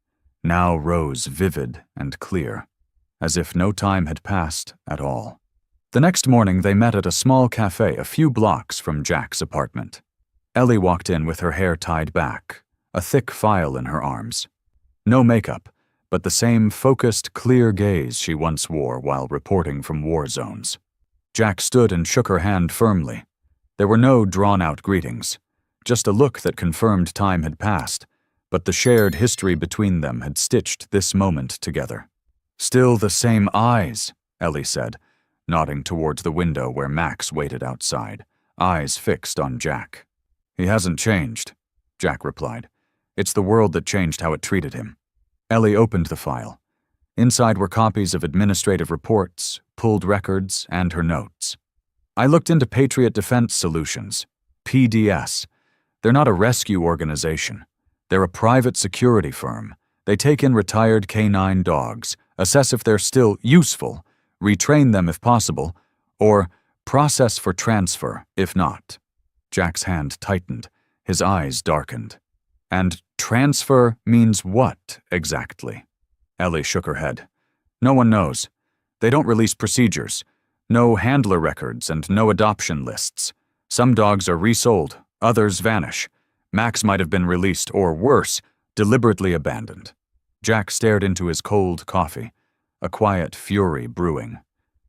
now rose vivid and clear, as if no time had passed at all. The next morning they met at a small cafe a few blocks from Jack's apartment. Ellie walked in with her hair tied back, a thick file in her arms. No makeup, but the same focused, clear gaze she once wore while reporting from war zones. Jack stood and shook her hand firmly. There were no drawn-out greetings, just a look that confirmed time had passed, but the shared history between them had stitched this moment together. "Still the same eyes," Ellie said, nodding towards the window where Max waited outside, eyes fixed on Jack. "He hasn't changed," Jack replied. "It's the world that changed how it treated him." Ellie opened the file. Inside were copies of administrative reports, pulled records, and her notes. "I looked into Patriot Defense Solutions, PDS. They're not a rescue organization. They're a private security firm. They take in retired K-9 dogs, assess if they're still useful, retrain them if possible, or process for transfer if not." Jack's hand tightened, his eyes darkened. "And transfer means what, exactly?" Ellie shook her head. "No one knows. They don't release procedures. No handler records and no adoption lists. Some dogs are resold, others vanish. Max might have been released, or worse, deliberately abandoned." Jack stared into his cold coffee, a quiet fury brewing.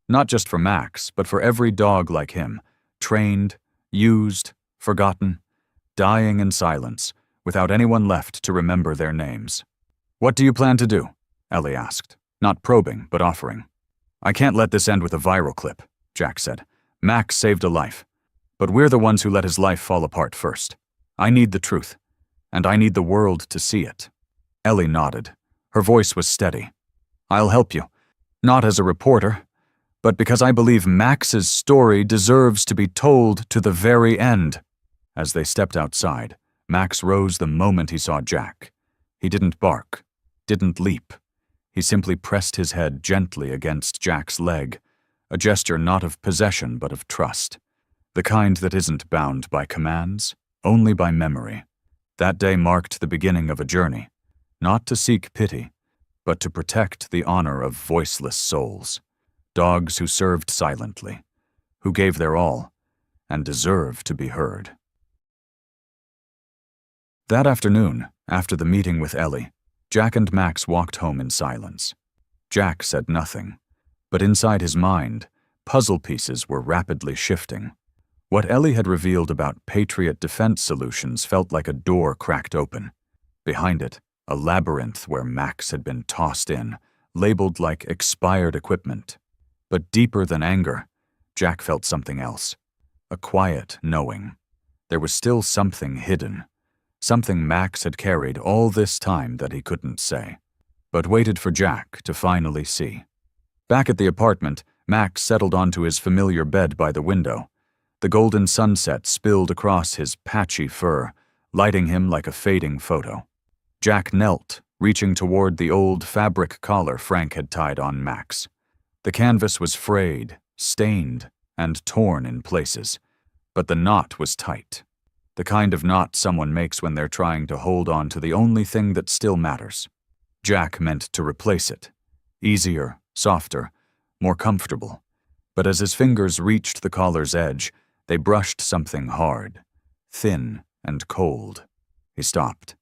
Not just for Max, but for every dog like him, trained, used, forgotten, dying in silence, without anyone left to remember their names. "What do you plan to do?" Ellie asked, not probing, but offering. "I can't let this end with a viral clip," Jack said. "Max saved a life, but we're the ones who let his life fall apart first. I need the truth, and I need the world to see it." Ellie nodded. Her voice was steady. "I'll help you, not as a reporter, but because I believe Max's story deserves to be told to the very end." As they stepped outside, Max rose the moment he saw Jack. He didn't bark, didn't leap. He simply pressed his head gently against Jack's leg, a gesture not of possession but of trust, the kind that isn't bound by commands, only by memory. That day marked the beginning of a journey, not to seek pity, but to protect the honor of voiceless souls, dogs who served silently, who gave their all, and deserve to be heard. That afternoon, after the meeting with Ellie, Jack and Max walked home in silence. Jack said nothing, but inside his mind, puzzle pieces were rapidly shifting. What Ellie had revealed about Patriot Defense Solutions felt like a door cracked open. Behind it, a labyrinth where Max had been tossed in, labeled like expired equipment. But deeper than anger, Jack felt something else. A quiet knowing. There was still something hidden. Something Max had carried all this time that he couldn't say, but waited for Jack to finally see. Back at the apartment, Max settled onto his familiar bed by the window. The golden sunset spilled across his patchy fur, lighting him like a fading photo. Jack knelt, reaching toward the old fabric collar Frank had tied on Max. The canvas was frayed, stained, and torn in places, but the knot was tight. The kind of knot someone makes when they're trying to hold on to the only thing that still matters. Jack meant to replace it. Easier, softer, more comfortable. But as his fingers reached the collar's edge, they brushed something hard, thin and cold. He stopped.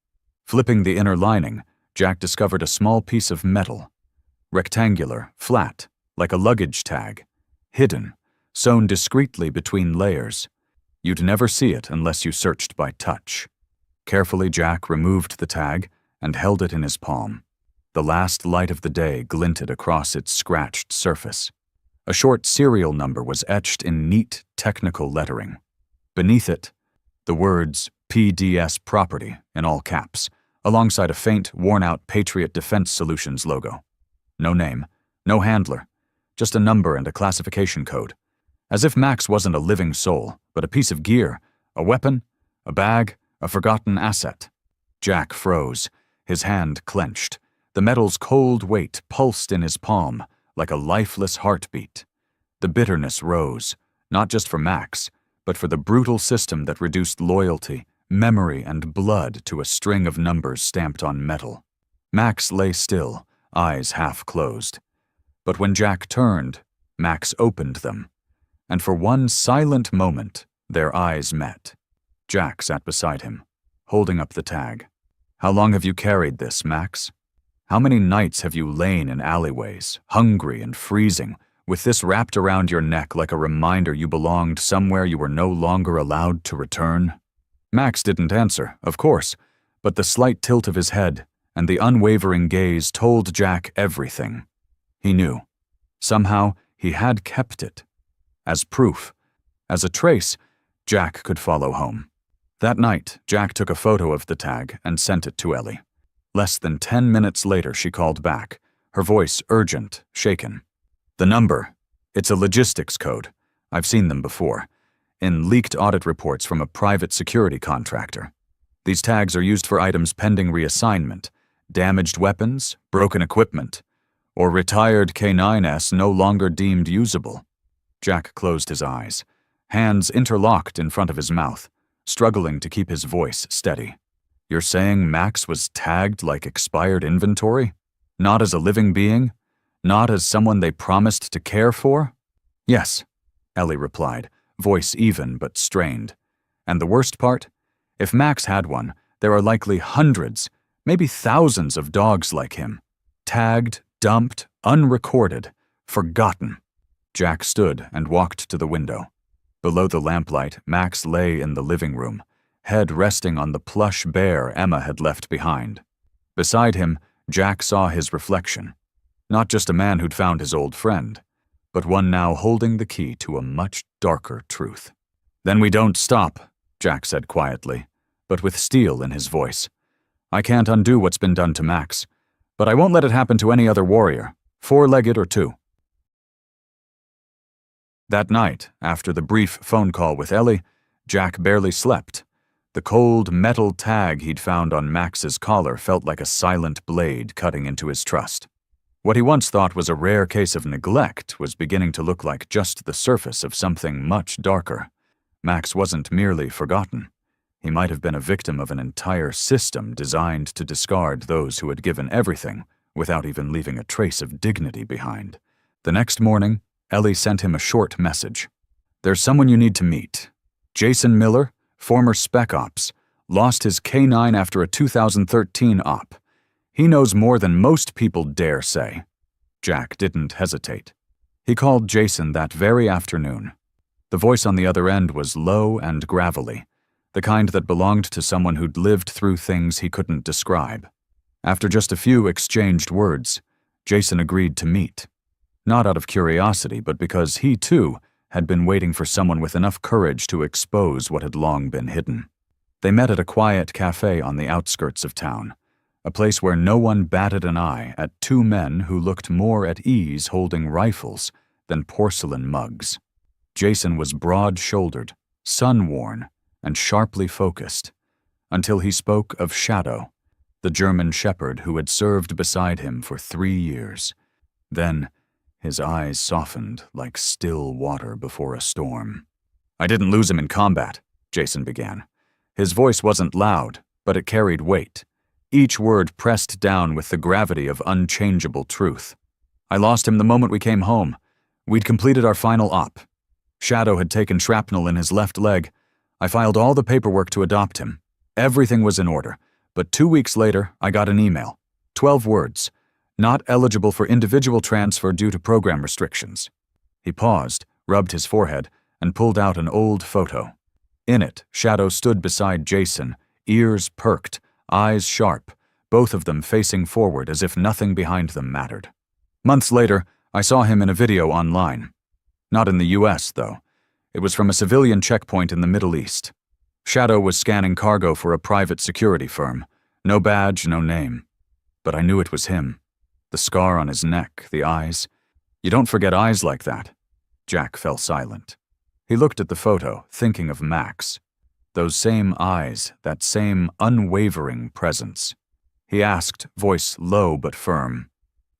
Flipping the inner lining, Jack discovered a small piece of metal. Rectangular, flat, like a luggage tag. Hidden, sewn discreetly between layers. You'd never see it unless you searched by touch. Carefully, Jack removed the tag and held it in his palm. The last light of the day glinted across its scratched surface. A short serial number was etched in neat, technical lettering. Beneath it, the words PDS Property in all caps, alongside a faint, worn-out Patriot Defense Solutions logo. No name, no handler, just a number and a classification code. As if Max wasn't a living soul, but a piece of gear, a weapon, a bag, a forgotten asset. Jack froze, his hand clenched. The metal's cold weight pulsed in his palm like a lifeless heartbeat. The bitterness rose, not just for Max, but for the brutal system that reduced loyalty, memory, and blood to a string of numbers stamped on metal. Max lay still, eyes half closed. But when Jack turned, Max opened them. And for one silent moment, their eyes met. Jack sat beside him, holding up the tag. "How long have you carried this, Max? How many nights have you lain in alleyways, hungry and freezing, with this wrapped around your neck like a reminder you belonged somewhere you were no longer allowed to return? Max didn't answer, of course, but the slight tilt of his head and the unwavering gaze told Jack everything. He knew. Somehow, he had kept it. As proof, as a trace, Jack could follow home. That night, Jack took a photo of the tag and sent it to Ellie. Less than 10 minutes later, she called back, her voice urgent, shaken. The number. It's a logistics code. I've seen them before. In leaked audit reports from a private security contractor. These tags are used for items pending reassignment, damaged weapons, broken equipment, or retired K-9s no longer deemed usable. Jack closed his eyes, hands interlocked in front of his mouth, struggling to keep his voice steady. You're saying Max was tagged like expired inventory? Not as a living being? Not as someone they promised to care for? Yes, Ellie replied, voice even but strained. And the worst part? If Max had one, there are likely hundreds, maybe thousands of dogs like him. Tagged, dumped, unrecorded, forgotten. Jack stood and walked to the window. Below the lamplight, Max lay in the living room, head resting on the plush bear Emma had left behind. Beside him, Jack saw his reflection. Not just a man who'd found his old friend, but one now holding the key to a much darker truth. Then we don't stop, Jack said quietly, but with steel in his voice. I can't undo what's been done to Max, but I won't let it happen to any other warrior, four-legged or two. That night, after the brief phone call with Ellie, Jack barely slept. The cold metal tag he'd found on Max's collar felt like a silent blade cutting into his trust. What he once thought was a rare case of neglect was beginning to look like just the surface of something much darker. Max wasn't merely forgotten. He might have been a victim of an entire system designed to discard those who had given everything without even leaving a trace of dignity behind. The next morning, Ellie sent him a short message. There's someone you need to meet. Jason Miller, former Spec Ops, lost his K-9 after a 2013 op. He knows more than most people dare say. Jack didn't hesitate. He called Jason that very afternoon. The voice on the other end was low and gravelly, the kind that belonged to someone who'd lived through things he couldn't describe. After just a few exchanged words, Jason agreed to meet. Not out of curiosity, but because he, too, had been waiting for someone with enough courage to expose what had long been hidden. They met at a quiet cafe on the outskirts of town, a place where no one batted an eye at two men who looked more at ease holding rifles than porcelain mugs. Jason was broad-shouldered, sun-worn, and sharply focused, until he spoke of Shadow, the German shepherd who had served beside him for 3 years. Then, his eyes softened like still water before a storm. I didn't lose him in combat, Jason began. His voice wasn't loud, but it carried weight. Each word pressed down with the gravity of unchangeable truth. I lost him the moment we came home. We'd completed our final op. Shadow had taken shrapnel in his left leg. I filed all the paperwork to adopt him. Everything was in order, but 2 weeks later, I got an email. 12 words. Not eligible for individual transfer due to program restrictions. He paused, rubbed his forehead, and pulled out an old photo. In it, Shadow stood beside Jason, ears perked, eyes sharp, both of them facing forward as if nothing behind them mattered. Months later, I saw him in a video online. Not in the US, though. It was from a civilian checkpoint in the Middle East. Shadow was scanning cargo for a private security firm. No badge, no name. But I knew it was him. The scar on his neck, the eyes. You don't forget eyes like that. Jack fell silent. He looked at the photo, thinking of Max. Those same eyes, that same unwavering presence. He asked, voice low but firm,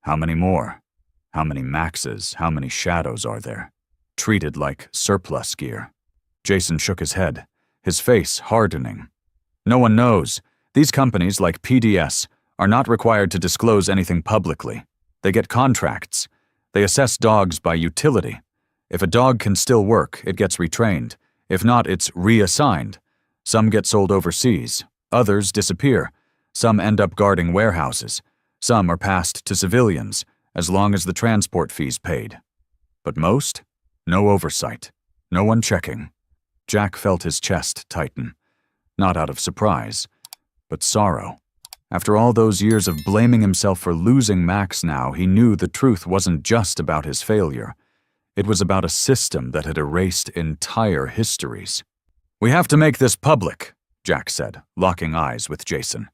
how many more? How many Maxes, how many Shadows are there? Treated like surplus gear. Jason shook his head, his face hardening. No one knows. These companies, like PDS, are not required to disclose anything publicly. They get contracts. They assess dogs by utility. If a dog can still work, it gets retrained. If not, it's reassigned. Some get sold overseas. Others disappear. Some end up guarding warehouses. Some are passed to civilians, as long as the transport fee's paid. But most? No oversight. No one checking. Jack felt his chest tighten, not out of surprise, but sorrow. After all those years of blaming himself for losing Max now, he knew the truth wasn't just about his failure. It was about a system that had erased entire histories. "We have to make this public," Jack said, locking eyes with Jason.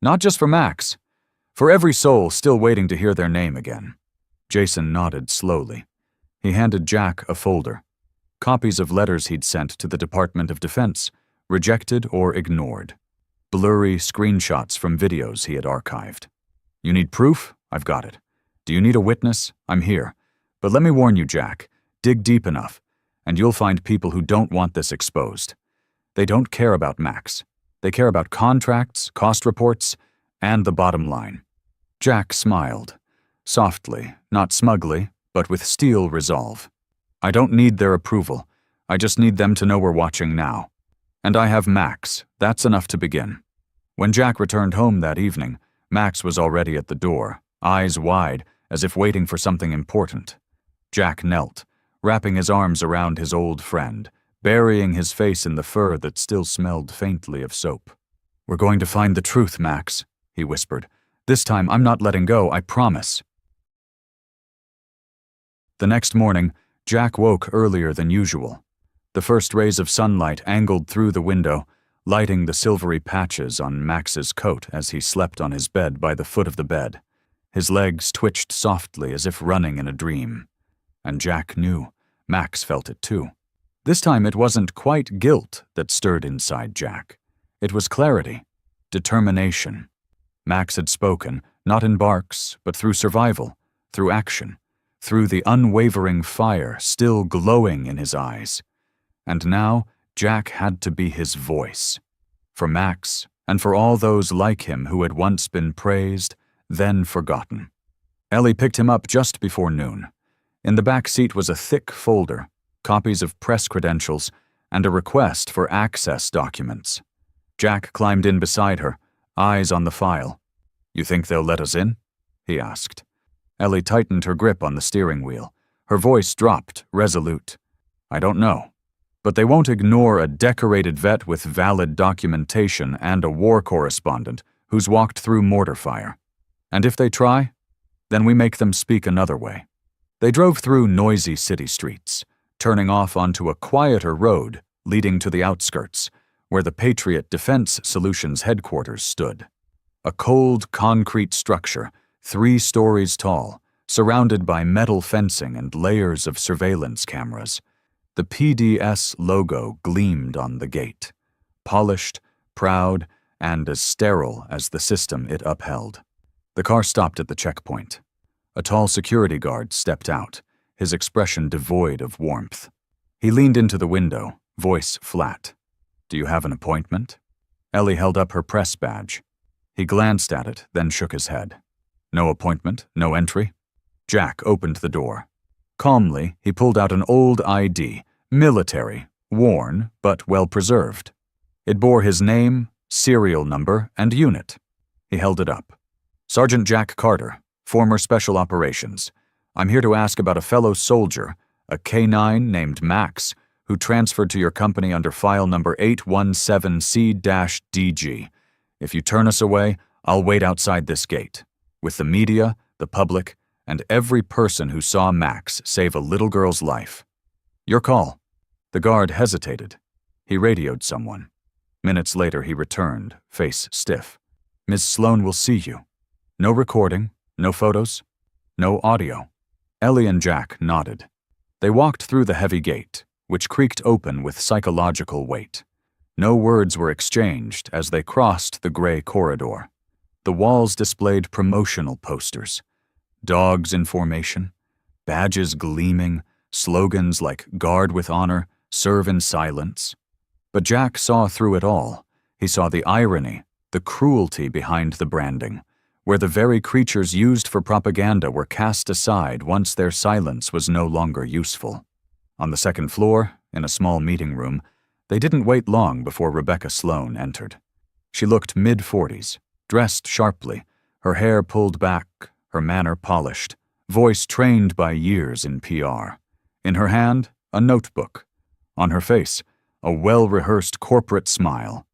"Not just for Max. For every soul still waiting to hear their name again." Jason nodded slowly. He handed Jack a folder. Copies of letters he'd sent to the Department of Defense, rejected or ignored. Blurry screenshots from videos he had archived. "You need proof? I've got it. Do you need a witness? I'm here. But let me warn you, Jack, dig deep enough, and you'll find people who don't want this exposed. They don't care about Max. They care about contracts, cost reports, and the bottom line." Jack smiled. Softly, not smugly, but with steel resolve. "I don't need their approval. I just need them to know we're watching now. And I have Max. That's enough to begin." When Jack returned home that evening, Max was already at the door, eyes wide, as if waiting for something important. Jack knelt, wrapping his arms around his old friend, burying his face in the fur that still smelled faintly of soap. "We're going to find the truth, Max," he whispered. "This time I'm not letting go, I promise." The next morning, Jack woke earlier than usual. The first rays of sunlight angled through the window, lighting the silvery patches on Max's coat as he slept on his bed by the foot of the bed. His legs twitched softly as if running in a dream. And Jack knew. Max felt it too. This time it wasn't quite guilt that stirred inside Jack. It was clarity, determination. Max had spoken, not in barks, but through survival, through action, through the unwavering fire still glowing in his eyes. And now, Jack had to be his voice. For Max, and for all those like him who had once been praised, then forgotten. Ellie picked him up just before noon. In the back seat was a thick folder, copies of press credentials, and a request for access documents. Jack climbed in beside her, eyes on the file. "You think they'll let us in?" he asked. Ellie tightened her grip on the steering wheel. Her voice dropped, resolute. "I don't know. But they won't ignore a decorated vet with valid documentation and a war correspondent who's walked through mortar fire. And if they try, then we make them speak another way." They drove through noisy city streets, turning off onto a quieter road leading to the outskirts, where the Patriot Defense Solutions headquarters stood. A cold concrete structure, 3 stories tall, surrounded by metal fencing and layers of surveillance cameras. The PDS logo gleamed on the gate, polished, proud, and as sterile as the system it upheld. The car stopped at the checkpoint. A tall security guard stepped out, his expression devoid of warmth. He leaned into the window, voice flat. "Do you have an appointment?" Ellie held up her press badge. He glanced at it, then shook his head. "No appointment, no entry?" Jack opened the door. Calmly, he pulled out an old ID, military, worn, but well-preserved. It bore his name, serial number, and unit. He held it up. "Sergeant Jack Carter, former Special Operations. I'm here to ask about a fellow soldier, a K-9 named Max, who transferred to your company under file number 817C-DG. If you turn us away, I'll wait outside this gate, with the media, the public, and every person who saw Max save a little girl's life. Your call." The guard hesitated. He radioed someone. Minutes later he returned, face stiff. "Ms. Sloan will see you. No recording, no photos, no audio." Ellie and Jack nodded. They walked through the heavy gate, which creaked open with psychological weight. No words were exchanged as they crossed the gray corridor. The walls displayed promotional posters. Dogs in formation, badges gleaming, slogans like "Guard with honor," "Serve in silence." But Jack saw through it all. He saw the irony, the cruelty behind the branding, where the very creatures used for propaganda were cast aside once their silence was no longer useful. On the second floor, in a small meeting room, they didn't wait long before Rebecca Sloan entered. She looked mid-40s, dressed sharply, her hair pulled back, her manner polished, voice trained by years in PR. In her hand, a notebook. On her face, a well-rehearsed corporate smile.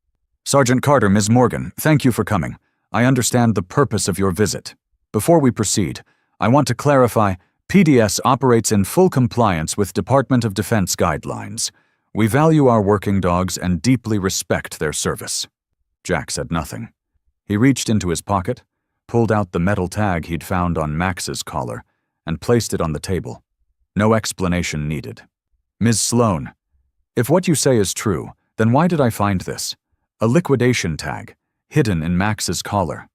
"Sergeant Carter, Ms. Morgan, thank you for coming. I understand the purpose of your visit. Before we proceed, I want to clarify PDS operates in full compliance with Department of Defense guidelines. We value our working dogs and deeply respect their service." Jack said nothing. He reached into his pocket, pulled out the metal tag he'd found on Max's collar, and placed it on the table. No explanation needed. "Ms. Sloan, if what you say is true, then why did I find this? A liquidation tag, hidden in Max's collar.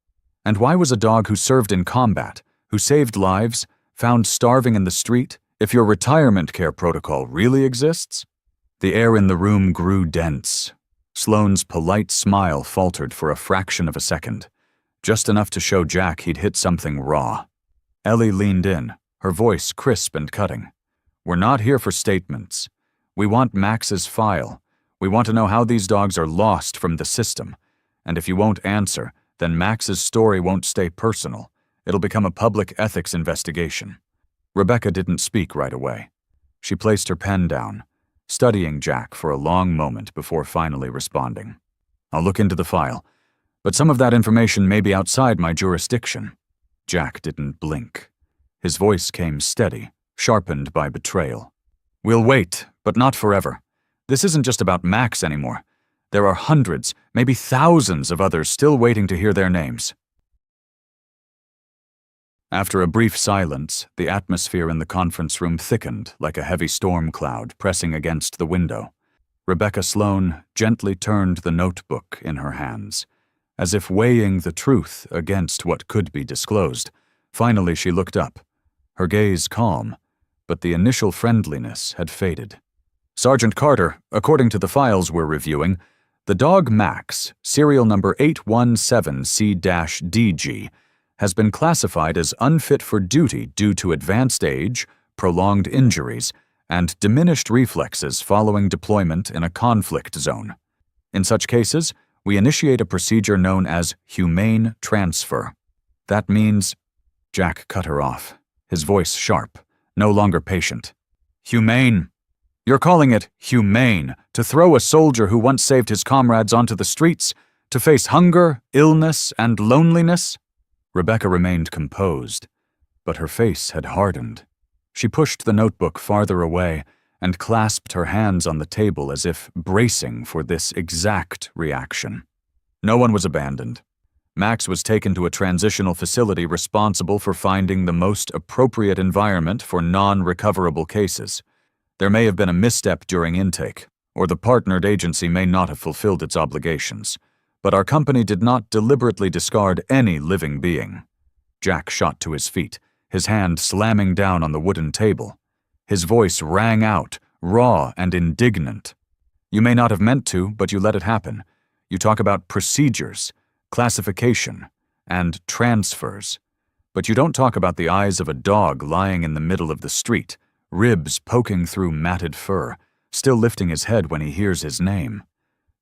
And why was a dog who served in combat, who saved lives, found starving in the street, if your retirement care protocol really exists?" The air in the room grew dense. Sloane's polite smile faltered for a fraction of a second, just enough to show Jack he'd hit something raw. Ellie leaned in, her voice crisp and cutting. "We're not here for statements. We want Max's file. We want to know how these dogs are lost from the system. And if you won't answer, then Max's story won't stay personal. It'll become a public ethics investigation." Rebecca didn't speak right away. She placed her pen down, studying Jack for a long moment before finally responding. "I'll look into the file, but some of that information may be outside my jurisdiction." Jack didn't blink. His voice came steady, sharpened by betrayal. "We'll wait, but not forever. This isn't just about Max anymore. There are hundreds, maybe thousands of others still waiting to hear their names." After a brief silence, the atmosphere in the conference room thickened like a heavy storm cloud pressing against the window. Rebecca Sloan gently turned the notebook in her hands, as if weighing the truth against what could be disclosed. Finally, she looked up, her gaze calm, but the initial friendliness had faded. "Sergeant Carter, according to the files we're reviewing, the dog Max, serial number 817C-DG, has been classified as unfit for duty due to advanced age, prolonged injuries, and diminished reflexes following deployment in a conflict zone. In such cases, we initiate a procedure known as humane transfer. That means—" Jack cut her off, his voice sharp, no longer patient. "Humane. You're calling it humane to throw a soldier who once saved his comrades onto the streets, to face hunger, illness, and loneliness?" Rebecca remained composed, but her face had hardened. She pushed the notebook farther away and clasped her hands on the table as if bracing for this exact reaction. No one was abandoned. Max was taken to a transitional facility responsible for finding the most appropriate environment for non-recoverable cases. There may have been a misstep during intake, or the partnered agency may not have fulfilled its obligations, but our company did not deliberately discard any living being. Jack shot to his feet, his hand slamming down on the wooden table. His voice rang out, raw and indignant. "You may not have meant to, but you let it happen. You talk about procedures, classification, and transfers. But you don't talk about the eyes of a dog lying in the middle of the street, ribs poking through matted fur, still lifting his head when he hears his name.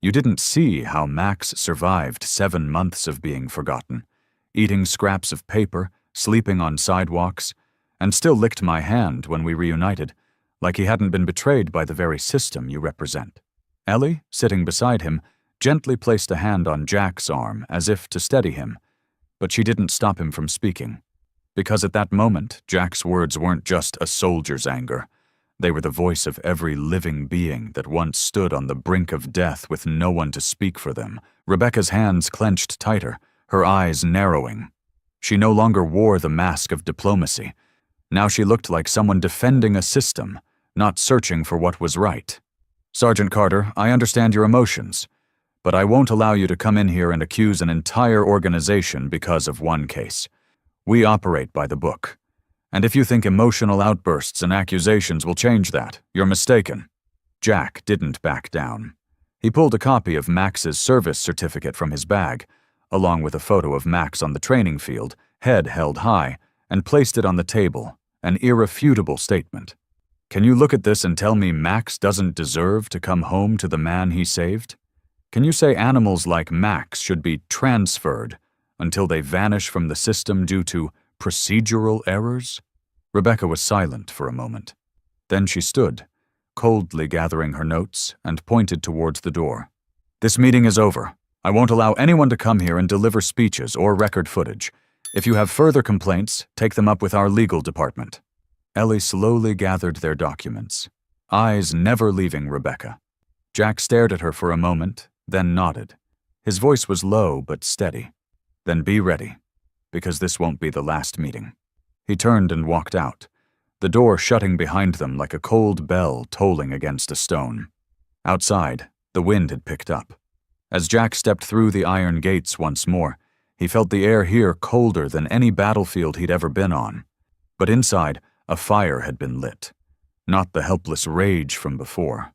You didn't see how Max survived 7 months of being forgotten, eating scraps of paper, sleeping on sidewalks, and still licked my hand when we reunited, like he hadn't been betrayed by the very system you represent." Ellie, sitting beside him, gently placed a hand on Jack's arm as if to steady him, but she didn't stop him from speaking. Because at that moment, Jack's words weren't just a soldier's anger. They were the voice of every living being that once stood on the brink of death with no one to speak for them. Rebecca's hands clenched tighter, her eyes narrowing. She no longer wore the mask of diplomacy. Now she looked like someone defending a system, not searching for what was right. "Sergeant Carter, I understand your emotions, but I won't allow you to come in here and accuse an entire organization because of one case. We operate by the book. And if you think emotional outbursts and accusations will change that, you're mistaken." Jack didn't back down. He pulled a copy of Max's service certificate from his bag, along with a photo of Max on the training field, head held high, and placed it on the table, an irrefutable statement. "Can you look at this and tell me Max doesn't deserve to come home to the man he saved? Can you say animals like Max should be transferred until they vanish from the system due to procedural errors?" Rebecca was silent for a moment. Then she stood, coldly gathering her notes, and pointed towards the door. "This meeting is over. I won't allow anyone to come here and deliver speeches or record footage. If you have further complaints, take them up with our legal department." Ellie slowly gathered their documents, eyes never leaving Rebecca. Jack stared at her for a moment, then nodded. His voice was low but steady. "Then be ready, because this won't be the last meeting." He turned and walked out, the door shutting behind them like a cold bell tolling against a stone. Outside, the wind had picked up. As Jack stepped through the iron gates once more, he felt the air here colder than any battlefield he'd ever been on. But inside, a fire had been lit. Not the helpless rage from before,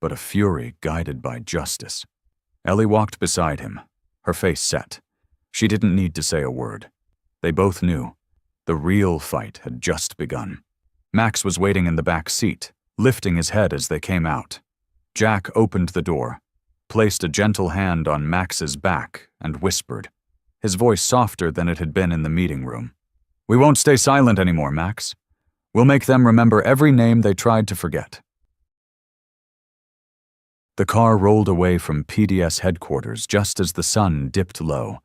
but a fury guided by justice. Ellie walked beside him, her face set. She didn't need to say a word. They both knew. The real fight had just begun. Max was waiting in the back seat, lifting his head as they came out. Jack opened the door, placed a gentle hand on Max's back, and whispered, his voice softer than it had been in the meeting room. "We won't stay silent anymore, Max. We'll make them remember every name they tried to forget." The car rolled away from PDS headquarters just as the sun dipped low,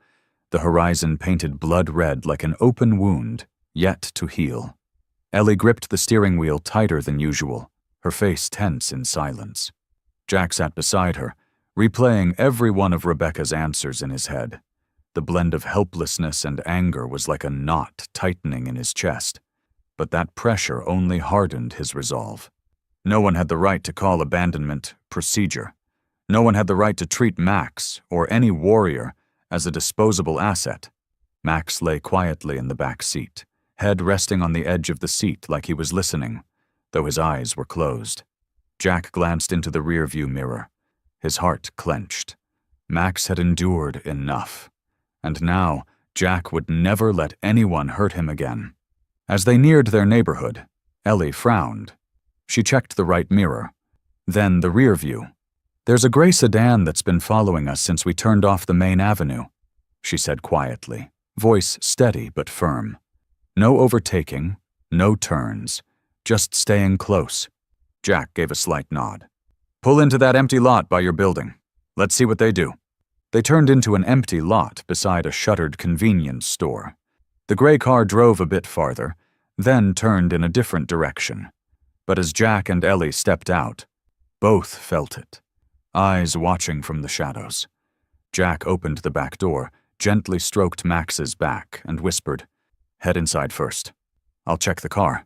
the horizon painted blood red like an open wound, yet to heal. Ellie gripped the steering wheel tighter than usual, her face tense in silence. Jack sat beside her, replaying every one of Rebecca's answers in his head. The blend of helplessness and anger was like a knot tightening in his chest, but that pressure only hardened his resolve. No one had the right to call abandonment procedure. No one had the right to treat Max, or any warrior, as a disposable asset. Max lay quietly in the back seat, head resting on the edge of the seat like he was listening, though his eyes were closed. Jack glanced into the rearview mirror. His heart clenched. Max had endured enough, and now Jack would never let anyone hurt him again. As they neared their neighborhood, Ellie frowned. She checked the right mirror, then the rear view. "There's a gray sedan that's been following us since we turned off the main avenue," she said quietly, voice steady but firm. "No overtaking, no turns, just staying close." Jack gave a slight nod. "Pull into that empty lot by your building. Let's see what they do." They turned into an empty lot beside a shuttered convenience store. The gray car drove a bit farther, then turned in a different direction. But as Jack and Ellie stepped out, both felt it, eyes watching from the shadows. Jack opened the back door, gently stroked Max's back, and whispered, "Head inside first. I'll check the car."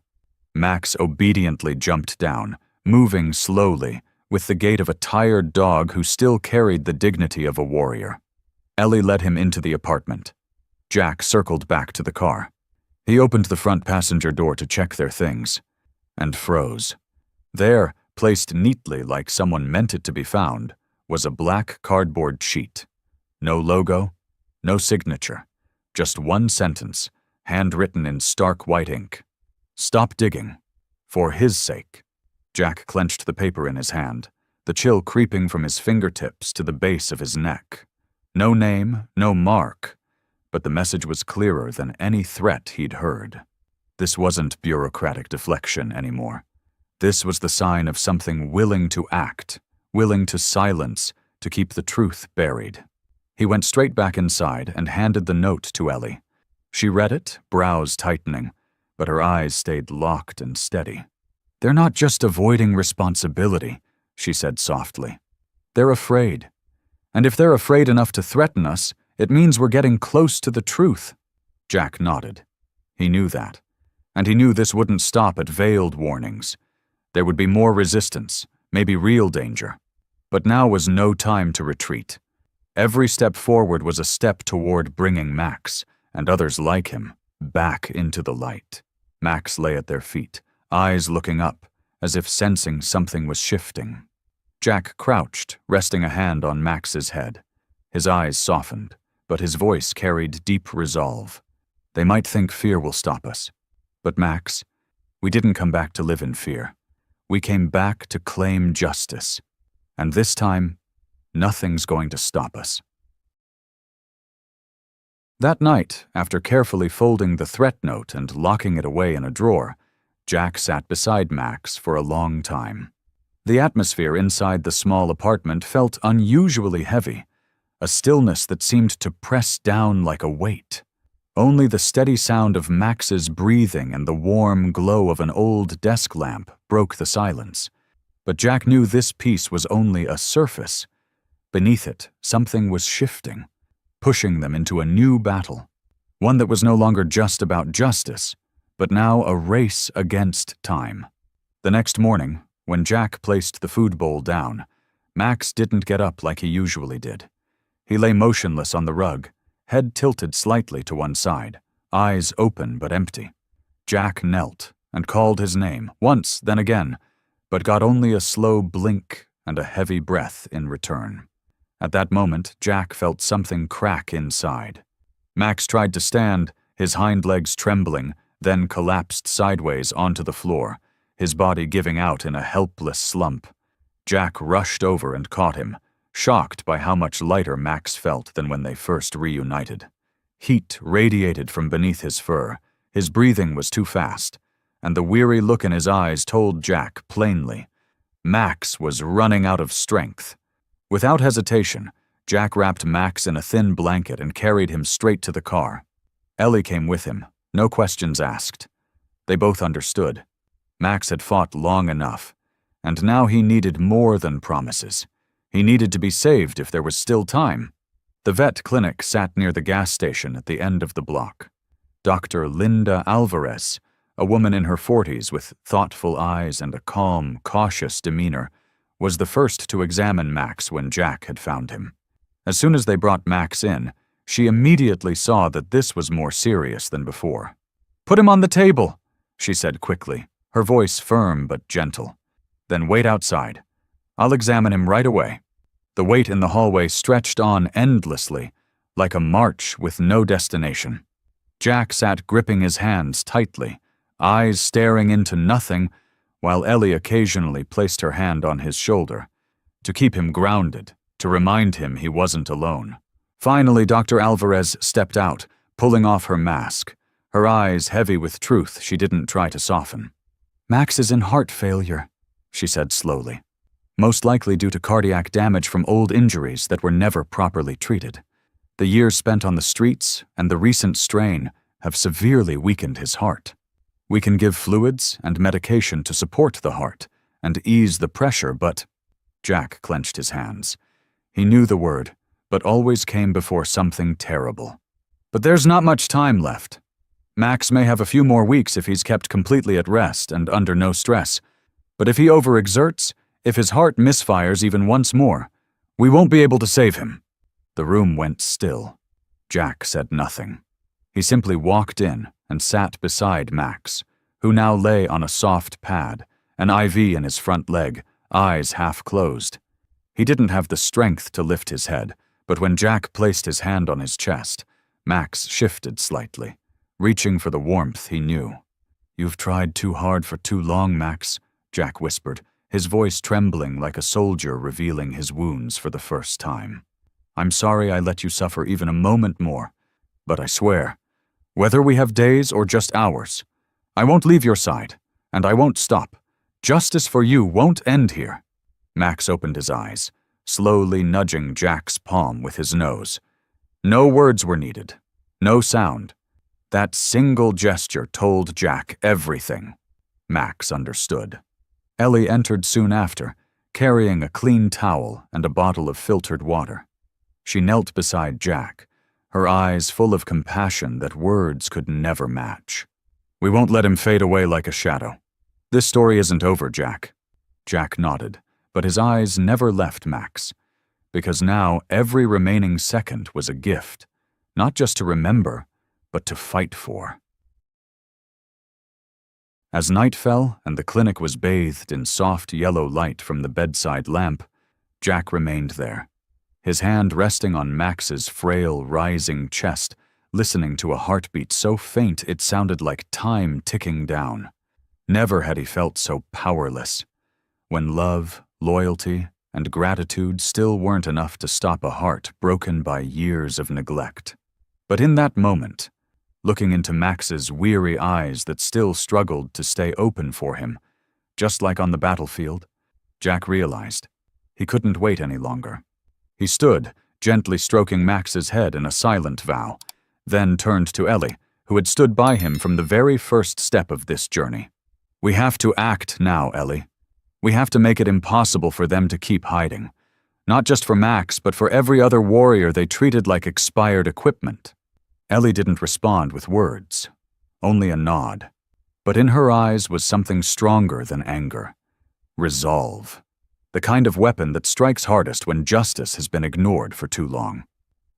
Max obediently jumped down, moving slowly, with the gait of a tired dog who still carried the dignity of a warrior. Ellie led him into the apartment. Jack circled back to the car. He opened the front passenger door to check their things, and froze. There, placed neatly like someone meant it to be found, was a black cardboard sheet. No logo, no signature, just one sentence, handwritten in stark white ink. "Stop digging. For his sake." Jack clenched the paper in his hand, the chill creeping from his fingertips to the base of his neck. No name, no mark, but the message was clearer than any threat he'd heard. This wasn't bureaucratic deflection anymore. This was the sign of something willing to act, willing to silence, to keep the truth buried. He went straight back inside and handed the note to Ellie. She read it, brows tightening, but her eyes stayed locked and steady. "They're not just avoiding responsibility," she said softly. "They're afraid. And if they're afraid enough to threaten us, it means we're getting close to the truth." Jack nodded. He knew that. And he knew this wouldn't stop at veiled warnings. There would be more resistance, maybe real danger. But now was no time to retreat. Every step forward was a step toward bringing Max, and others like him, back into the light. Max lay at their feet, eyes looking up, as if sensing something was shifting. Jack crouched, resting a hand on Max's head. His eyes softened, but his voice carried deep resolve. "They might think fear will stop us. But Max, we didn't come back to live in fear. We came back to claim justice. And this time, nothing's going to stop us." That night, after carefully folding the threat note and locking it away in a drawer, Jack sat beside Max for a long time. The atmosphere inside the small apartment felt unusually heavy, a stillness that seemed to press down like a weight. Only the steady sound of Max's breathing and the warm glow of an old desk lamp broke the silence. But Jack knew this peace was only a surface. Beneath it, something was shifting, pushing them into a new battle, one that was no longer just about justice, but now a race against time. The next morning, when Jack placed the food bowl down, Max didn't get up like he usually did. He lay motionless on the rug, head tilted slightly to one side, eyes open but empty. Jack knelt and called his name, once, then again, but got only a slow blink and a heavy breath in return. At that moment, Jack felt something crack inside. Max tried to stand, his hind legs trembling, then collapsed sideways onto the floor, his body giving out in a helpless slump. Jack rushed over and caught him, shocked by how much lighter Max felt than when they first reunited. Heat radiated from beneath his fur, his breathing was too fast, and the weary look in his eyes told Jack plainly, Max was running out of strength. Without hesitation, Jack wrapped Max in a thin blanket and carried him straight to the car. Ellie came with him, no questions asked. They both understood. Max had fought long enough, and now he needed more than promises. He needed to be saved if there was still time. The vet clinic sat near the gas station at the end of the block. Dr. Linda Alvarez, a woman in her 40s with thoughtful eyes and a calm, cautious demeanor, was the first to examine Max when Jack had found him. As soon as they brought Max in, she immediately saw that this was more serious than before. "Put him on the table," she said quickly, her voice firm but gentle. "Then wait outside. I'll examine him right away." The wait in the hallway stretched on endlessly, like a march with no destination. Jack sat gripping his hands tightly, eyes staring into nothing, while Ellie occasionally placed her hand on his shoulder, to keep him grounded, to remind him he wasn't alone. Finally, Dr. Alvarez stepped out, pulling off her mask, her eyes heavy with truth she didn't try to soften. "Max is in heart failure," she said slowly, "most likely due to cardiac damage from old injuries that were never properly treated. The years spent on the streets and the recent strain have severely weakened his heart. We can give fluids and medication to support the heart and ease the pressure, but—" Jack clenched his hands. He knew the word, but always came before something terrible. "But there's not much time left. Max may have a few more weeks if he's kept completely at rest and under no stress. But if he overexerts, if his heart misfires even once more, we won't be able to save him." The room went still. Jack said nothing. He simply walked in and sat beside Max, who now lay on a soft pad, an IV in his front leg, eyes half closed. He didn't have the strength to lift his head, but when Jack placed his hand on his chest, Max shifted slightly, reaching for the warmth he knew. "You've tried too hard for too long, Max," Jack whispered, his voice trembling like a soldier revealing his wounds for the first time. "I'm sorry I let you suffer even a moment more, but I swear, whether we have days or just hours, I won't leave your side, and I won't stop. Justice for you won't end here." Max opened his eyes, slowly nudging Jack's palm with his nose. No words were needed, no sound. That single gesture told Jack everything. Max understood. Ellie entered soon after, carrying a clean towel and a bottle of filtered water. She knelt beside Jack, her eyes full of compassion that words could never match. "We won't let him fade away like a shadow. This story isn't over, Jack." Jack nodded, but his eyes never left Max, because now every remaining second was a gift, not just to remember, but to fight for. As night fell and the clinic was bathed in soft yellow light from the bedside lamp, Jack remained there, his hand resting on Max's frail, rising chest, listening to a heartbeat so faint it sounded like time ticking down. Never had he felt so powerless, when love, loyalty, and gratitude still weren't enough to stop a heart broken by years of neglect. But in that moment, looking into Max's weary eyes that still struggled to stay open for him. Just like on the battlefield, Jack realized he couldn't wait any longer. He stood, gently stroking Max's head in a silent vow, then turned to Ellie, who had stood by him from the very first step of this journey. "We have to act now, Ellie. We have to make it impossible for them to keep hiding. Not just for Max, but for every other warrior they treated like expired equipment." Ellie didn't respond with words, only a nod. But in her eyes was something stronger than anger. Resolve. The kind of weapon that strikes hardest when justice has been ignored for too long.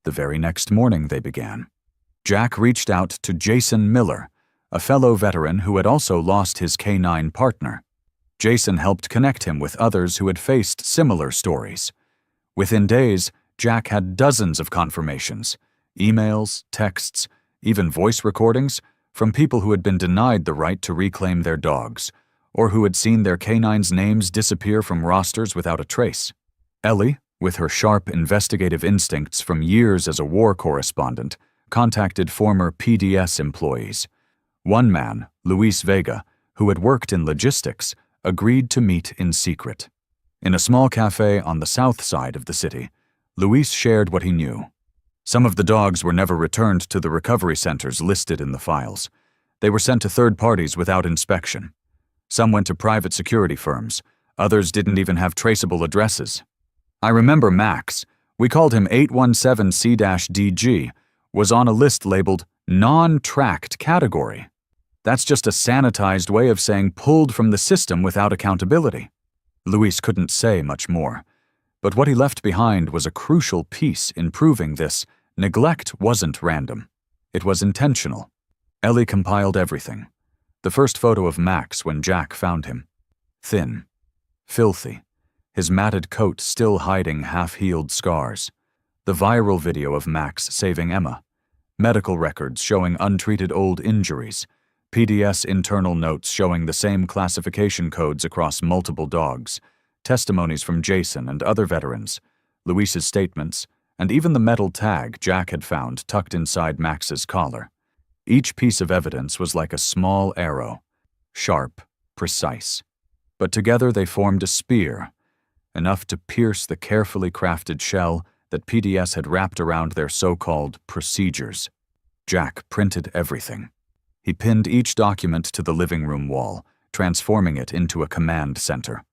The very next morning they began. Jack reached out to Jason Miller, a fellow veteran who had also lost his K-9 partner. Jason helped connect him with others who had faced similar stories. Within days, Jack had dozens of confirmations, emails, texts, even voice recordings from people who had been denied the right to reclaim their dogs, or who had seen their canines' names disappear from rosters without a trace. Ellie, with her sharp investigative instincts from years as a war correspondent, contacted former PDS employees. One man, Luis Vega, who had worked in logistics, agreed to meet in secret. In a small cafe on the south side of the city, Luis shared what he knew. Some of the dogs were never returned to the recovery centers listed in the files. They were sent to third parties without inspection. Some went to private security firms. Others didn't even have traceable addresses. I remember Max, we called him 817C-DG, was on a list labeled non-tracked category. That's just a sanitized way of saying pulled from the system without accountability. Luis couldn't say much more, but what he left behind was a crucial piece in proving this neglect wasn't random. It was intentional. Ellie compiled everything. The first photo of Max when Jack found him. Thin, filthy, his matted coat still hiding half-healed scars. The viral video of Max saving Emma. Medical records showing untreated old injuries. PDS internal notes showing the same classification codes across multiple dogs. Testimonies from Jason and other veterans. Luis's statements, and even the metal tag Jack had found tucked inside Max's collar. Each piece of evidence was like a small arrow. Sharp, precise. But together they formed a spear, enough to pierce the carefully crafted shell that PDS had wrapped around their so-called procedures. Jack printed everything. He pinned each document to the living room wall, transforming it into a command center.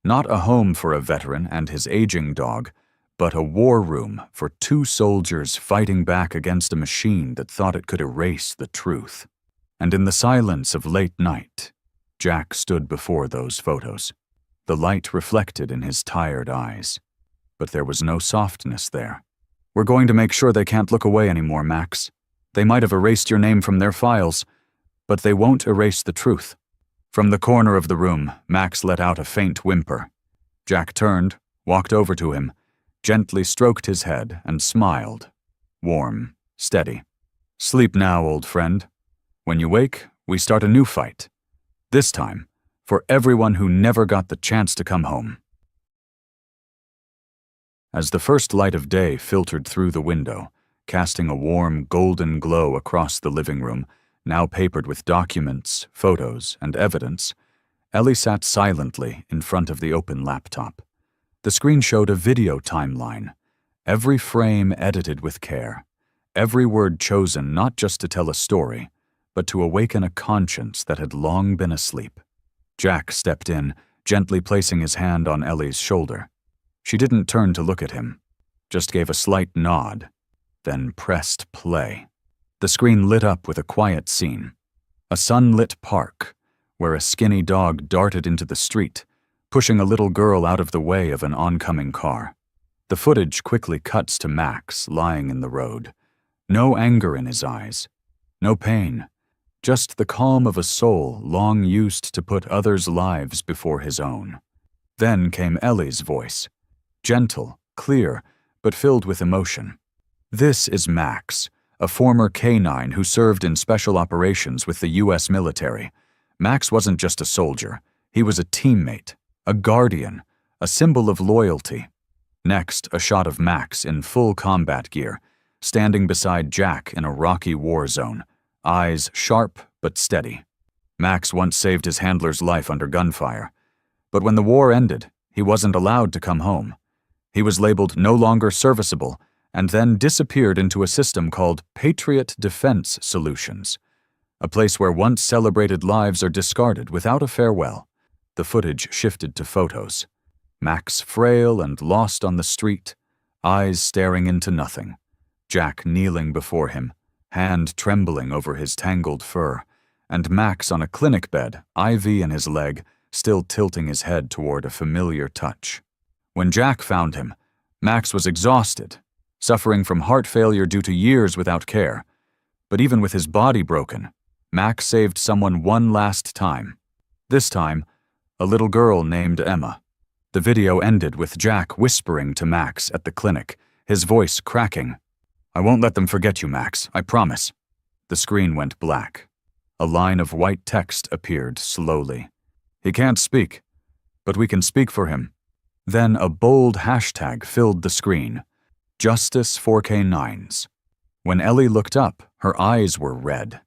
Not a home for a veteran and his aging dog, but a war room for two soldiers fighting back against a machine that thought it could erase the truth. And in the silence of late night, Jack stood before those photos. The light reflected in his tired eyes. But there was no softness there. "We're going to make sure they can't look away anymore, Max. They might have erased your name from their files, but they won't erase the truth." From the corner of the room, Max let out a faint whimper. Jack turned, walked over to him, gently stroked his head, and smiled. Warm, steady. "Sleep now, old friend. When you wake, we start a new fight. This time, for everyone who never got the chance to come home." As the first light of day filtered through the window, casting a warm, golden glow across the living room, now papered with documents, photos, and evidence, Ellie sat silently in front of the open laptop. The screen showed a video timeline, every frame edited with care, every word chosen not just to tell a story, but to awaken a conscience that had long been asleep. Jack stepped in, gently placing his hand on Ellie's shoulder. She didn't turn to look at him, just gave a slight nod, then pressed play. The screen lit up with a quiet scene. A sunlit park, where a skinny dog darted into the street, pushing a little girl out of the way of an oncoming car. The footage quickly cuts to Max lying in the road. No anger in his eyes, no pain, just the calm of a soul long used to put others' lives before his own. Then came Ellie's voice, gentle, clear, but filled with emotion. "This is Max, a former K-9 who served in special operations with the U.S. military. Max wasn't just a soldier, he was a teammate, a guardian, a symbol of loyalty." Next, a shot of Max in full combat gear, standing beside Jack in a rocky war zone, eyes sharp but steady. Max once saved his handler's life under gunfire, but when the war ended, he wasn't allowed to come home. He was labeled no longer serviceable and then disappeared into a system called Patriot Defense Solutions, a place where once celebrated lives are discarded without a farewell. The footage shifted to photos. Max frail and lost on the street, eyes staring into nothing. Jack kneeling before him, hand trembling over his tangled fur, and Max on a clinic bed, IV in his leg, still tilting his head toward a familiar touch. When Jack found him, Max was exhausted, suffering from heart failure due to years without care. But even with his body broken, Max saved someone one last time. This time, a little girl named Emma. The video ended with Jack whispering to Max at the clinic, his voice cracking. "I won't let them forget you, Max, I promise." The screen went black. A line of white text appeared slowly. "He can't speak, but we can speak for him." Then a bold hashtag filled the screen. Justice for K-9s. When Ellie looked up, her eyes were red.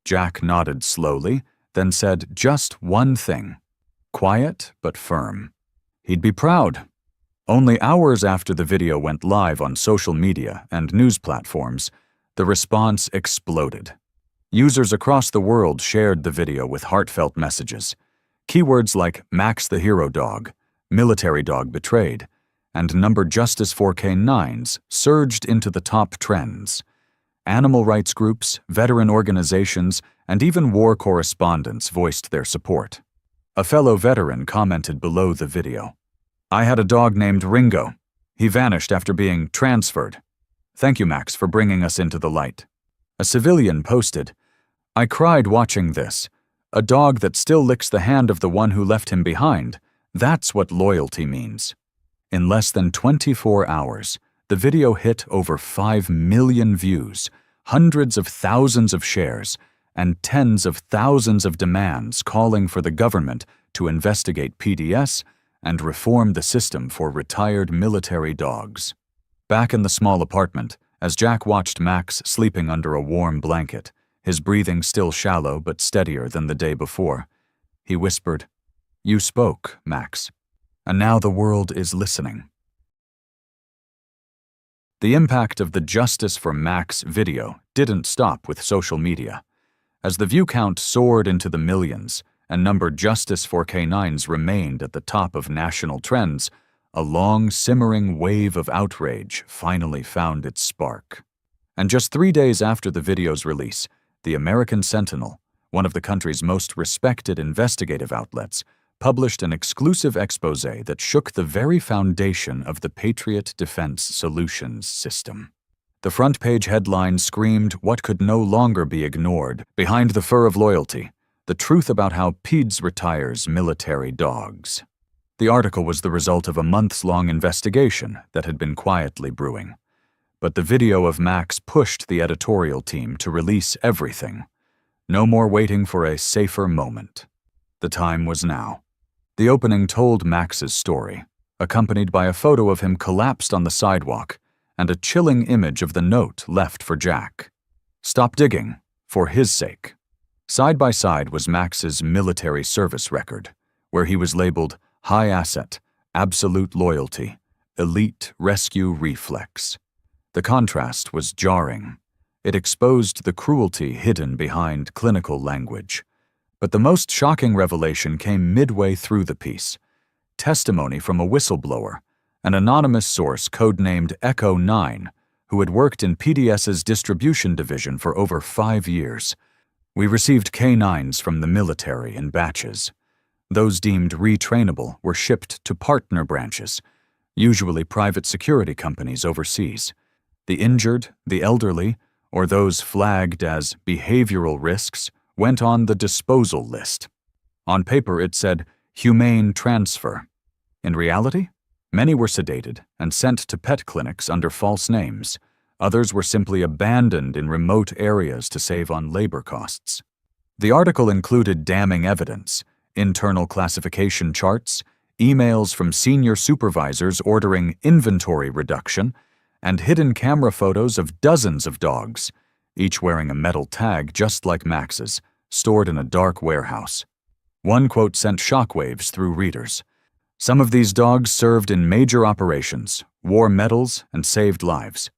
Jack nodded slowly, then said just one thing. Quiet but firm. He'd be proud. Only hours after the video went live on social media and news platforms, the response exploded. Users across the world shared the video with heartfelt messages. Keywords like Max the Hero Dog, Military Dog Betrayed, and number Justice for K-9s surged into the top trends. Animal rights groups, veteran organizations, and even war correspondents voiced their support. A fellow veteran commented below the video, "I had a dog named Ringo. He vanished after being transferred. Thank you, Max, for bringing us into the light." A civilian posted, "I cried watching this. A dog that still licks the hand of the one who left him behind. That's what loyalty means." In less than 24 hours, the video hit over 5 million views, hundreds of thousands of shares, and tens of thousands of demands calling for the government to investigate PDS and reform the system for retired military dogs. Back in the small apartment, as Jack watched Max sleeping under a warm blanket, his breathing still shallow but steadier than the day before, he whispered, "You spoke, Max, and now the world is listening." The impact of the Justice for Max video didn't stop with social media. As the view count soared into the millions and number Justice for K-9s remained at the top of national trends, a long, simmering wave of outrage finally found its spark. And just 3 days after the video's release, the American Sentinel, one of the country's most respected investigative outlets, published an exclusive exposé that shook the very foundation of the Patriot Defense Solutions system. The front-page headline screamed what could no longer be ignored. Behind the fur of loyalty, the truth about how PEDS retires military dogs. The article was the result of a months-long investigation that had been quietly brewing. But the video of Max pushed the editorial team to release everything. No more waiting for a safer moment. The time was now. The opening told Max's story, accompanied by a photo of him collapsed on the sidewalk and a chilling image of the note left for Jack. "Stop digging, for his sake." Side by side was Max's military service record, where he was labeled high asset, absolute loyalty, elite rescue reflex. The contrast was jarring. It exposed the cruelty hidden behind clinical language. But the most shocking revelation came midway through the piece. Testimony from a whistleblower, an anonymous source codenamed K-9, who had worked in PDS's distribution division for over 5 years. "We received K-9s from the military in batches. Those deemed retrainable were shipped to partner branches, usually private security companies overseas. The injured, the elderly, or those flagged as behavioral risks went on the disposal list. On paper it said, humane transfer. In reality, many were sedated and sent to pet clinics under false names. Others were simply abandoned in remote areas to save on labor costs." The article included damning evidence, internal classification charts, emails from senior supervisors ordering inventory reduction, and hidden camera photos of dozens of dogs. each wearing a metal tag just like Max's, stored in a dark warehouse. One quote sent shockwaves through readers. Some of these dogs served in major operations, wore medals, and saved lives.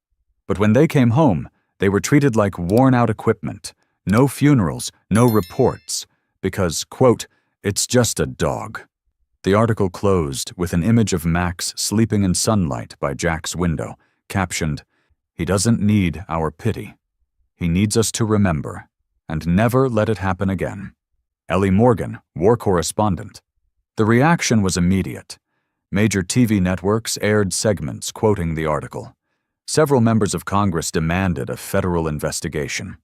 But when they came home, they were treated like worn-out equipment. No funerals, no reports, because, quote, "It's just a dog." The article closed with an image of Max sleeping in sunlight by Jack's window, captioned, "He doesn't need our pity. He needs us to remember, and never let it happen again." Ellie Morgan, war correspondent. The reaction was immediate. Major TV networks aired segments quoting the article. Several members of Congress demanded a federal investigation.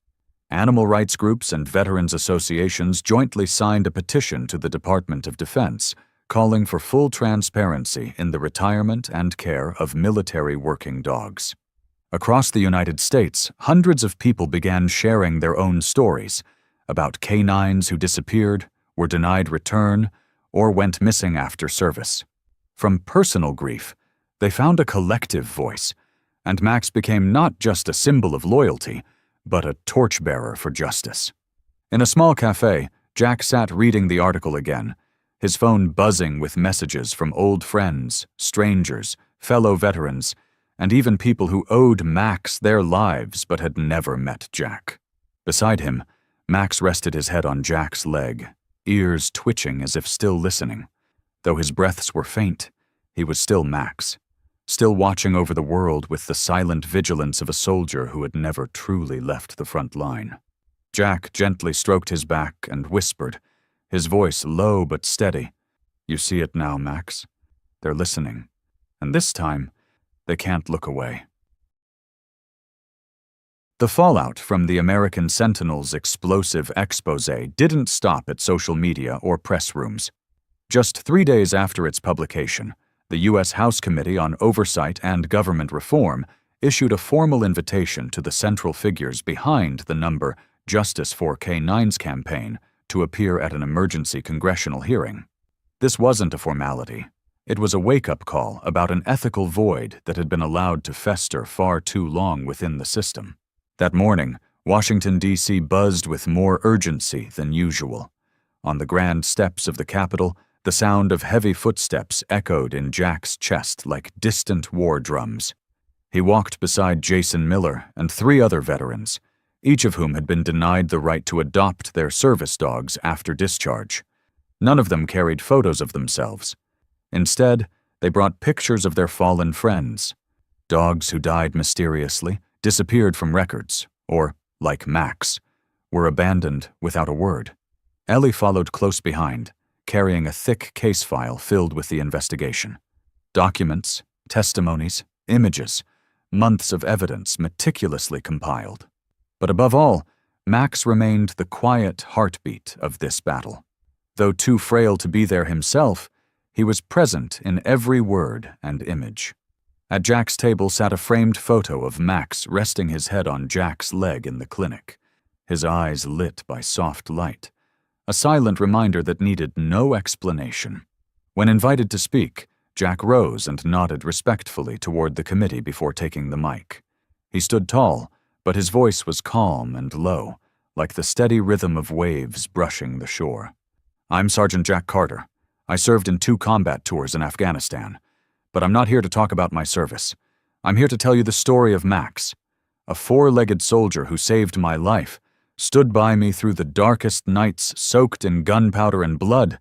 Animal rights groups and veterans associations jointly signed a petition to the Department of Defense, calling for full transparency in the retirement and care of military working dogs. Across the United States, hundreds of people began sharing their own stories about K-9s who disappeared, were denied return, or went missing after service. From personal grief, they found a collective voice, and Max became not just a symbol of loyalty, but a torchbearer for justice. In a small cafe, Jack sat reading the article again, his phone buzzing with messages from old friends, strangers, fellow veterans, and even people who owed Max their lives but had never met Jack. Beside him, Max rested his head on Jack's leg, ears twitching as if still listening. Though his breaths were faint, he was still Max, still watching over the world with the silent vigilance of a soldier who had never truly left the front line. Jack gently stroked his back and whispered, his voice low but steady, "You see it now, Max. They're listening. And this time, they can't look away." The fallout from the American Sentinel's explosive exposé didn't stop at social media or press rooms. Just 3 days after its publication, the U.S. House Committee on Oversight and Government Reform issued a formal invitation to the central figures behind the number Justice for K-9's campaign to appear at an emergency congressional hearing. This wasn't a formality. It was a wake-up call about an ethical void that had been allowed to fester far too long within the system. That morning, Washington, D.C. buzzed with more urgency than usual. On the grand steps of the Capitol, the sound of heavy footsteps echoed in Jack's chest like distant war drums. He walked beside Jason Miller and 3 other veterans, each of whom had been denied the right to adopt their service dogs after discharge. None of them carried photos of themselves. Instead, they brought pictures of their fallen friends, dogs who died mysteriously, disappeared from records, or, like Max, were abandoned without a word. Ellie followed close behind, carrying a thick case file filled with the investigation. Documents, testimonies, images, months of evidence meticulously compiled. But above all, Max remained the quiet heartbeat of this battle. Though too frail to be there himself, he was present in every word and image. At Jack's table sat a framed photo of Max resting his head on Jack's leg in the clinic, his eyes lit by soft light, a silent reminder that needed no explanation. When invited to speak, Jack rose and nodded respectfully toward the committee before taking the mic. He stood tall, but his voice was calm and low, like the steady rhythm of waves brushing the shore. "I'm Sergeant Jack Carter. I served in 2 combat tours in Afghanistan. But I'm not here to talk about my service. I'm here to tell you the story of Max, a 4-legged soldier who saved my life, stood by me through the darkest nights soaked in gunpowder and blood,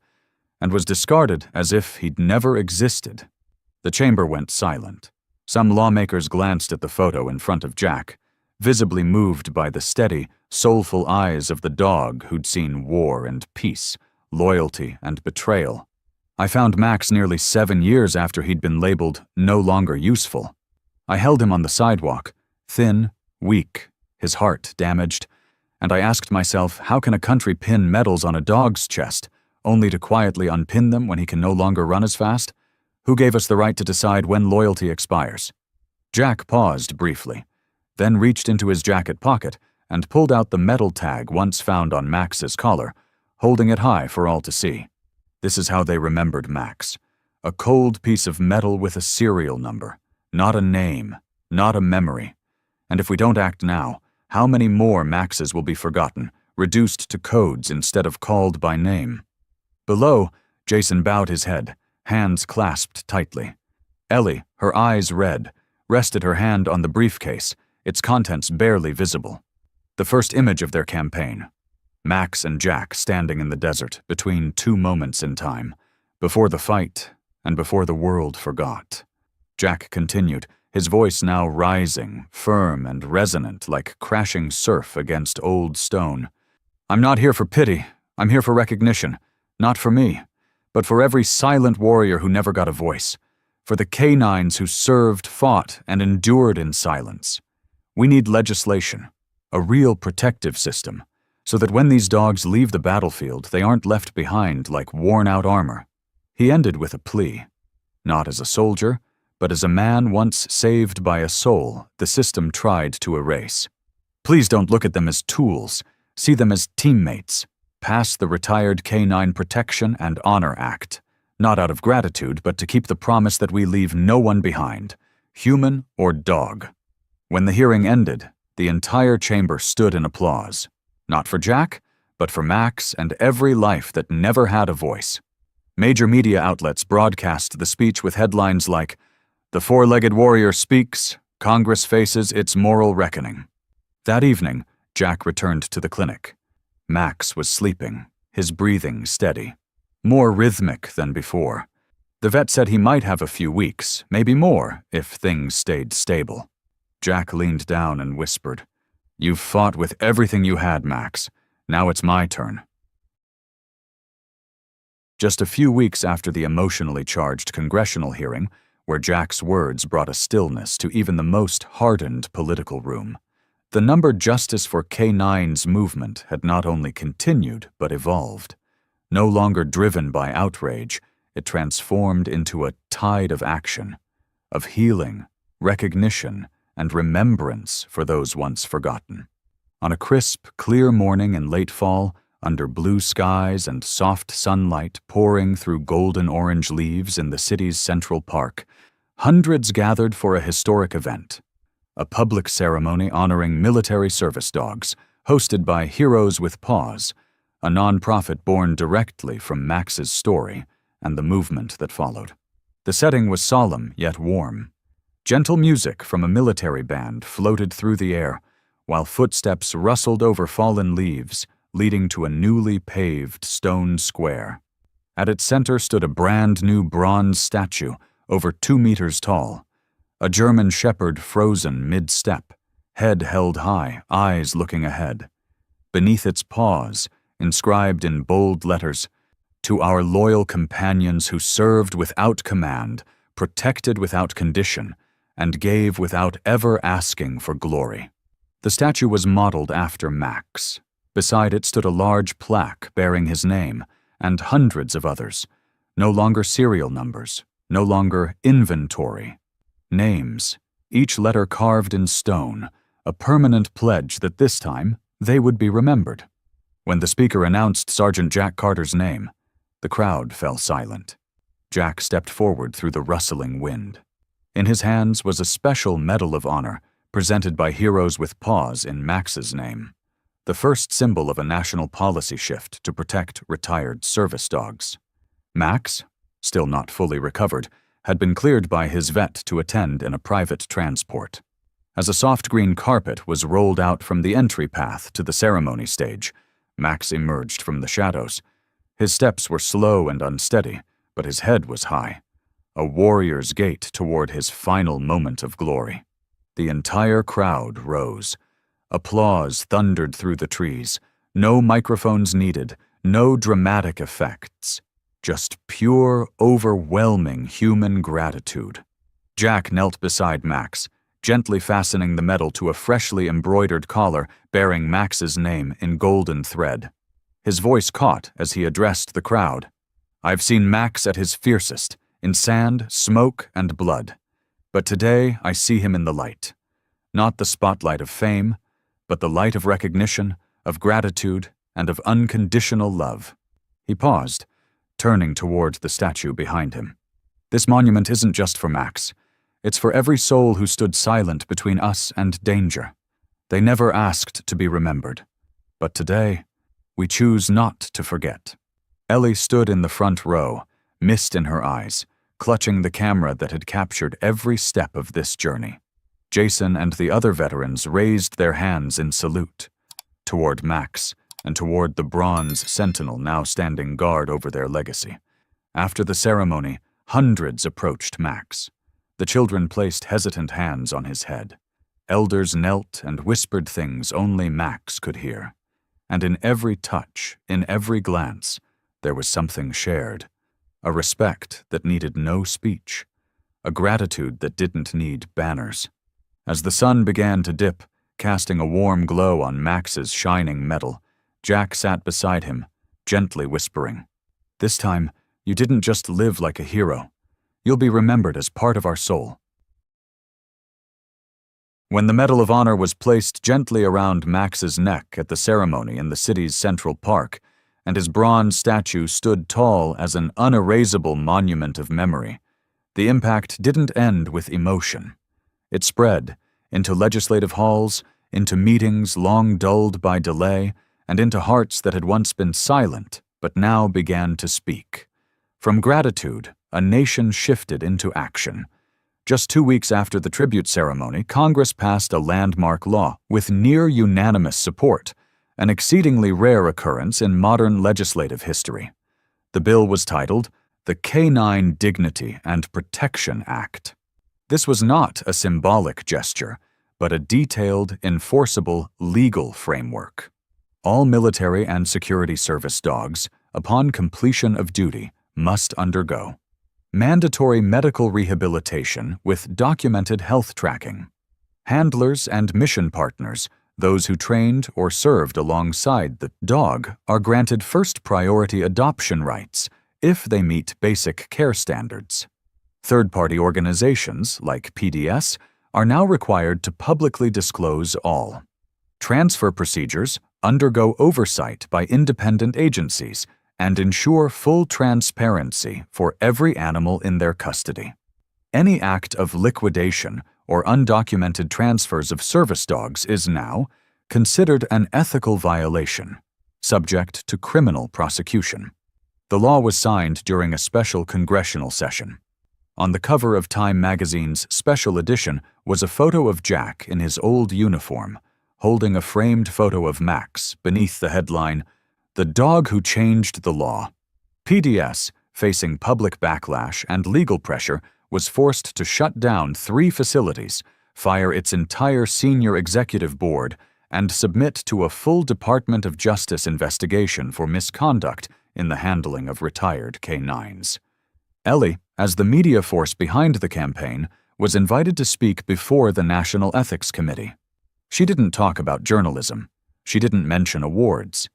and was discarded as if he'd never existed." The chamber went silent. Some lawmakers glanced at the photo in front of Jack, visibly moved by the steady, soulful eyes of the dog who'd seen war and peace, loyalty and betrayal. I found Max nearly 7 years after he'd been labeled no longer useful. I held him on the sidewalk, thin, weak, his heart damaged, and I asked myself, how can a country pin medals on a dog's chest, only to quietly unpin them when he can no longer run as fast? Who gave us the right to decide when loyalty expires? Jack paused briefly, then reached into his jacket pocket and pulled out the metal tag once found on Max's collar, holding it high for all to see. This is how they remembered Max. A cold piece of metal with a serial number, not a name, not a memory. And if we don't act now, How many more Maxes will be forgotten, reduced to codes instead of called by name? Below, Jason bowed his head, hands clasped tightly. Ellie, her eyes red, rested her hand on the briefcase, its contents barely visible. The first image of their campaign. Max and Jack standing in the desert between two moments in time, before the fight and before the world forgot. Jack continued, his voice now rising, firm and resonant like crashing surf against old stone. I'm not here for pity, I'm here for recognition. Not for me, but for every silent warrior who never got a voice. For the K-9s who served, fought, and endured in silence. We need legislation, a real protective system, so that when these dogs leave the battlefield, they aren't left behind like worn-out armor. He ended with a plea. Not as a soldier, but as a man once saved by a soul the system tried to erase. Please don't look at them as tools. See them as teammates. Pass the Retired K-9 Protection and Honor Act, not out of gratitude, but to keep the promise that we leave no one behind, human or dog. When the hearing ended, the entire chamber stood in applause, not for Jack, but for Max and every life that never had a voice. Major media outlets broadcast the speech with headlines like, "The Four-Legged Warrior Speaks, Congress Faces Its Moral Reckoning." That evening, Jack returned to the clinic. Max was sleeping, his breathing steady, more rhythmic than before. The vet said he might have a few weeks, maybe more, if things stayed stable. Jack leaned down and whispered, "You've fought with everything you had, Max. Now it's my turn." Just a few weeks after the emotionally charged congressional hearing, where Jack's words brought a stillness to even the most hardened political room, the number Justice for K-9's movement had not only continued but evolved. No longer driven by outrage, it transformed into a tide of action, of healing, recognition, and remembrance for those once forgotten. On a crisp, clear morning in late fall, under blue skies and soft sunlight pouring through golden-orange leaves in the city's Central Park, hundreds gathered for a historic event. A public ceremony honoring military service dogs, hosted by Heroes with Paws, a nonprofit born directly from Max's story and the movement that followed. The setting was solemn yet warm. Gentle music from a military band floated through the air, while footsteps rustled over fallen leaves, leading to a newly paved stone square. At its center stood a brand-new bronze statue, over 2 meters tall. A German shepherd frozen mid-step, head held high, eyes looking ahead. Beneath its paws, inscribed in bold letters, "To our loyal companions who served without command, protected without condition, and gave without ever asking for glory." The statue was modeled after Max. Beside it stood a large plaque bearing his name, and hundreds of others. No longer serial numbers, no longer inventory. Names, each letter carved in stone, a permanent pledge that this time they would be remembered. When the speaker announced Sergeant Jack Carter's name, the crowd fell silent. Jack stepped forward through the rustling wind. In his hands was a special Medal of Honor, presented by Heroes with Paws in Max's name, the first symbol of a national policy shift to protect retired service dogs. Max, still not fully recovered, had been cleared by his vet to attend in a private transport. As a soft green carpet was rolled out from the entry path to the ceremony stage, Max emerged from the shadows. His steps were slow and unsteady, but his head was high, a warrior's gait toward his final moment of glory. The entire crowd rose. Applause thundered through the trees. No microphones needed, no dramatic effects. Just pure, overwhelming human gratitude. Jack knelt beside Max, gently fastening the medal to a freshly embroidered collar bearing Max's name in golden thread. His voice caught as he addressed the crowd. "I've seen Max at his fiercest, in sand, smoke, and blood. But today I see him in the light. Not the spotlight of fame, but the light of recognition, of gratitude, and of unconditional love." He paused, turning toward the statue behind him. "This monument isn't just for Max. It's for every soul who stood silent between us and danger. They never asked to be remembered. But today, we choose not to forget. Ellie stood in the front row, mist in her eyes, clutching the camera that had captured every step of this journey. Jason and the other veterans raised their hands in salute, toward Max and toward the bronze sentinel now standing guard over their legacy. After the ceremony, hundreds approached Max. The children placed hesitant hands on his head. Elders knelt and whispered things only Max could hear. And in every touch, in every glance, there was something shared. A respect that needed no speech. A gratitude that didn't need banners. As the sun began to dip, casting a warm glow on Max's shining metal, Jack sat beside him, gently whispering, "This time, you didn't just live like a hero. You'll be remembered as part of our soul." When the Medal of Honor was placed gently around Max's neck at the ceremony in the city's Central Park, and his bronze statue stood tall as an unerasable monument of memory, the impact didn't end with emotion. It spread into legislative halls, into meetings long dulled by delay, and into hearts that had once been silent but now began to speak. From gratitude, a nation shifted into action. Just 2 weeks after the tribute ceremony, Congress passed a landmark law with near-unanimous support, an exceedingly rare occurrence in modern legislative history. The bill was titled the K-9 Dignity and Protection Act. This was not a symbolic gesture, but a detailed, enforceable, legal framework. All military and security service dogs, upon completion of duty, must undergo mandatory medical rehabilitation with documented health tracking. Handlers and mission partners, those who trained or served alongside the dog, are granted first priority adoption rights if they meet basic care standards. Third-party organizations, like PDS, are now required to publicly disclose all. Transfer procedures undergo oversight by independent agencies and ensure full transparency for every animal in their custody. Any act of liquidation or undocumented transfers of service dogs is now considered an ethical violation, subject to criminal prosecution. The law was signed during a special congressional session. On the cover of Time magazine's special edition was a photo of Jack in his old uniform, holding a framed photo of Max beneath the headline, "The Dog Who Changed the Law." PDS, facing public backlash and legal pressure, was forced to shut down 3 facilities, fire its entire senior executive board, and submit to a full Department of Justice investigation for misconduct in the handling of retired K-9s. Ellie, as the media force behind the campaign, was invited to speak before the National Ethics Committee. She didn't talk about journalism. She didn't mention awards.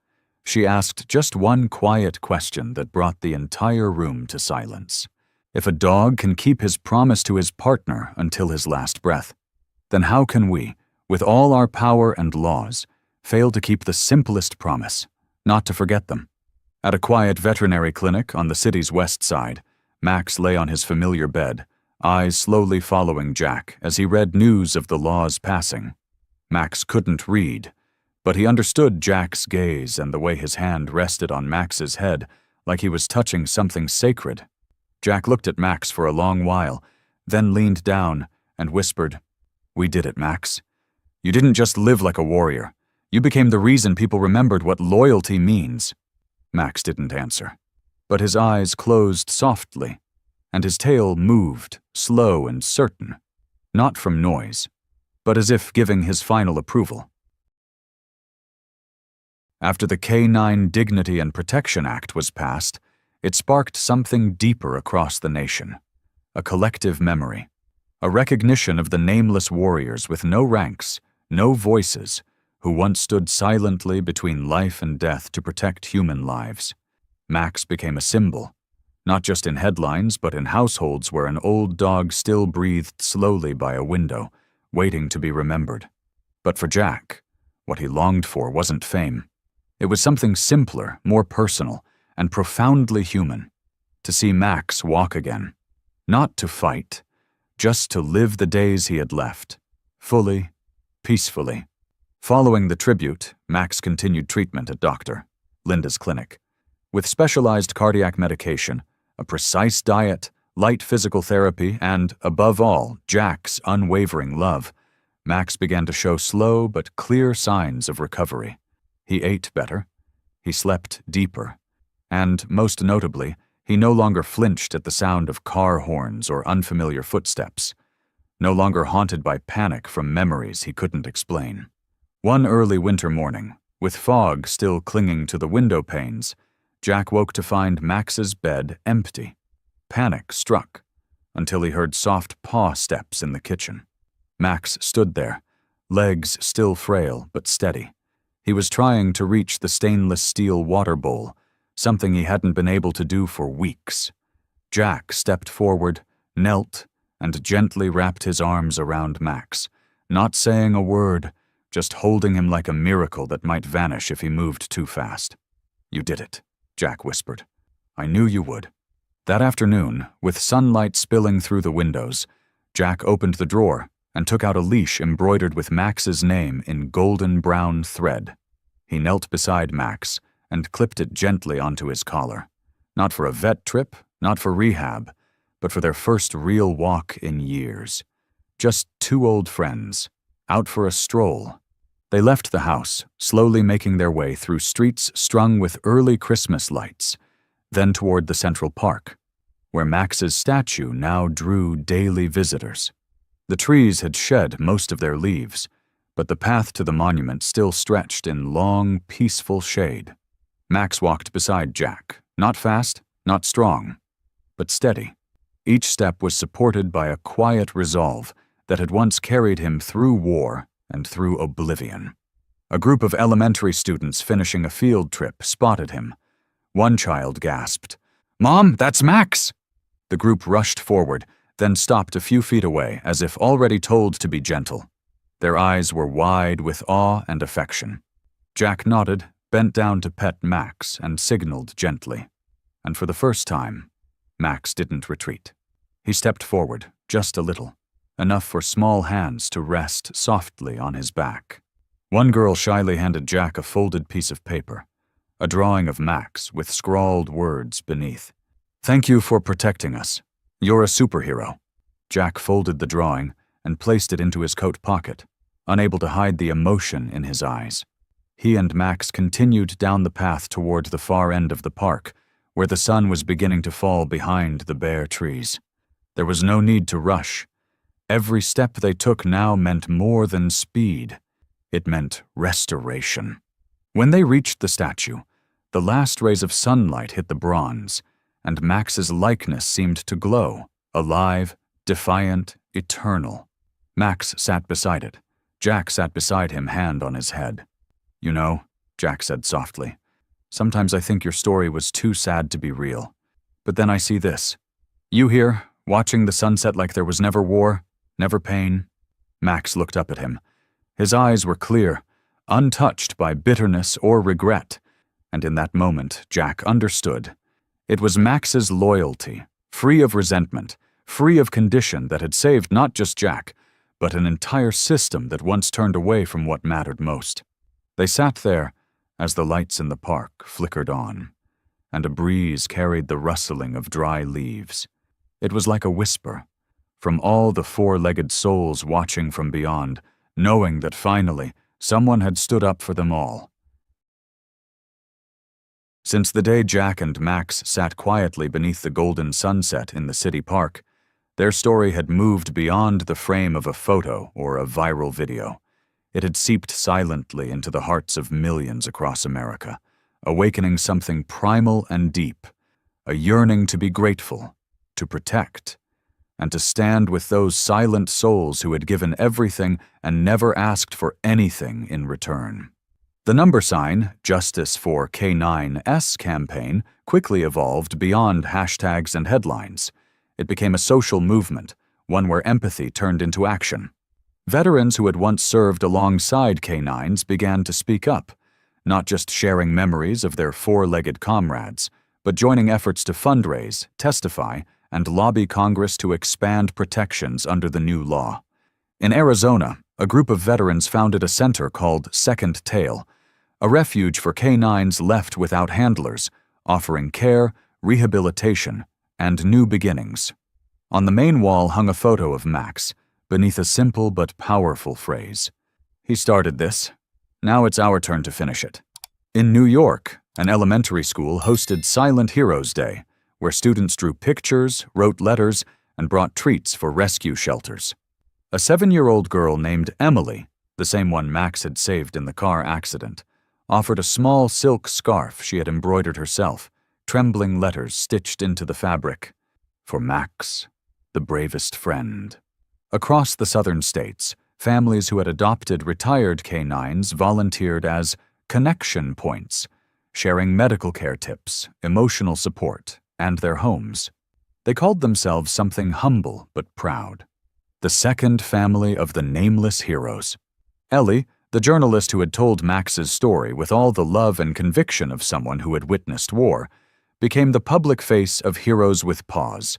She asked just one quiet question that brought the entire room to silence. If a dog can keep his promise to his partner until his last breath, then how can we, with all our power and laws, fail to keep the simplest promise, not to forget them? At a quiet veterinary clinic on the city's west side, Max lay on his familiar bed, eyes slowly following Jack as he read news of the law's passing. Max couldn't read, but he understood Jack's gaze and the way his hand rested on Max's head like he was touching something sacred. Jack looked at Max for a long while, then leaned down and whispered, "We did it, Max. You didn't just live like a warrior. You became the reason people remembered what loyalty means." Max didn't answer, but his eyes closed softly, and his tail moved, slow and certain, not from noise, but as if giving his final approval. After the K-9 Dignity and Protection Act was passed, it sparked something deeper across the nation, a collective memory, a recognition of the nameless warriors with no ranks, no voices, who once stood silently between life and death to protect human lives. Max became a symbol, not just in headlines but in households where an old dog still breathed slowly by a window, waiting to be remembered. But for Jack, what he longed for wasn't fame. It was something simpler, more personal, and profoundly human. To see Max walk again. Not to fight, just to live the days he had left, fully, peacefully, Following the tribute, Max continued treatment at Dr. Linda's clinic. With specialized cardiac medication, a precise diet, light physical therapy, and, above all, Jack's unwavering love, Max began to show slow but clear signs of recovery. He ate better, he slept deeper, and, most notably, he no longer flinched at the sound of car horns or unfamiliar footsteps, no longer haunted by panic from memories he couldn't explain. One early winter morning, with fog still clinging to the window panes, Jack woke to find Max's bed empty. Panic struck, until he heard soft paw steps in the kitchen. Max stood there, legs still frail but steady. He was trying to reach the stainless steel water bowl, something he hadn't been able to do for weeks. Jack stepped forward, knelt, and gently wrapped his arms around Max, not saying a word, just holding him like a miracle that might vanish if he moved too fast. "You did it," Jack whispered. "I knew you would." That afternoon, with sunlight spilling through the windows, Jack opened the drawer and took out a leash embroidered with Max's name in golden brown thread. He knelt beside Max and clipped it gently onto his collar. Not for a vet trip, not for rehab, but for their first real walk in years. Just two old friends, out for a stroll. They left the house, slowly making their way through streets strung with early Christmas lights, then toward the Central Park, where Max's statue now drew daily visitors. The trees had shed most of their leaves, but the path to the monument still stretched in long, peaceful shade. Max walked beside Jack, not fast, not strong, but steady. Each step was supported by a quiet resolve that had once carried him through war and through oblivion. A group of elementary students finishing a field trip spotted him. One child gasped, "Mom, that's Max!" The group rushed forward, then stopped a few feet away as if already told to be gentle. Their eyes were wide with awe and affection. Jack nodded, bent down to pet Max, and signaled gently. And for the first time, Max didn't retreat. He stepped forward, just a little, enough for small hands to rest softly on his back. One girl shyly handed Jack a folded piece of paper, a drawing of Max with scrawled words beneath. "Thank you for protecting us. You're a superhero." Jack folded the drawing and placed it into his coat pocket, unable to hide the emotion in his eyes. He and Max continued down the path toward the far end of the park, where the sun was beginning to fall behind the bare trees. There was no need to rush. Every step they took now meant more than speed. It meant restoration. When they reached the statue, the last rays of sunlight hit the bronze, and Max's likeness seemed to glow, alive, defiant, eternal. Max sat beside it. Jack sat beside him, hand on his head. "You know," Jack said softly, "sometimes I think your story was too sad to be real. But then I see this. You here, watching the sunset like there was never war, never pain." Max looked up at him. His eyes were clear, untouched by bitterness or regret, and in that moment Jack understood. It was Max's loyalty, free of resentment, free of condition, that had saved not just Jack, but an entire system that once turned away from what mattered most. They sat there as the lights in the park flickered on, and a breeze carried the rustling of dry leaves. It was like a whisper from all the four-legged souls watching from beyond, knowing that finally someone had stood up for them all. Since the day Jack and Max sat quietly beneath the golden sunset in the city park, their story had moved beyond the frame of a photo or a viral video. It had seeped silently into the hearts of millions across America, awakening something primal and deep, a yearning to be grateful, to protect, and to stand with those silent souls who had given everything and never asked for anything in return. The number sign, Justice for K-9's campaign, quickly evolved beyond hashtags and headlines. It became a social movement, one where empathy turned into action. Veterans who had once served alongside K-9s began to speak up, not just sharing memories of their four-legged comrades, but joining efforts to fundraise, testify, and lobby Congress to expand protections under the new law. In Arizona, a group of veterans founded a center called Second Tail, a refuge for K-9s left without handlers, offering care, rehabilitation, and new beginnings. On the main wall hung a photo of Max, beneath a simple but powerful phrase. He started this. Now it's our turn to finish it. In New York, an elementary school hosted Silent Heroes Day, where students drew pictures, wrote letters, and brought treats for rescue shelters. A 7-year-old girl named Emily, the same one Max had saved in the car accident, offered a small silk scarf she had embroidered herself, trembling letters stitched into the fabric. For Max, the bravest friend. Across the southern states, families who had adopted retired K-9s volunteered as connection points, sharing medical care tips, emotional support, and their homes. They called themselves something humble but proud. The second family of the nameless heroes. Ellie, the journalist who had told Max's story with all the love and conviction of someone who had witnessed war, became the public face of Heroes with Paws,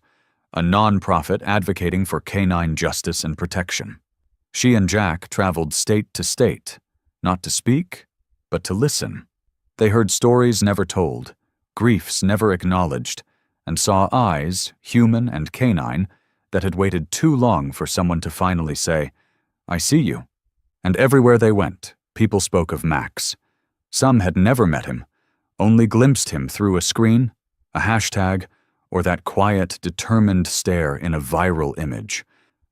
a non-profit advocating for canine justice and protection. She and Jack traveled state to state, not to speak, but to listen. They heard stories never told, griefs never acknowledged, and saw eyes, human and canine, that had waited too long for someone to finally say, "I see you." And everywhere they went, people spoke of Max. Some had never met him, only glimpsed him through a screen, a hashtag, or that quiet, determined stare in a viral image.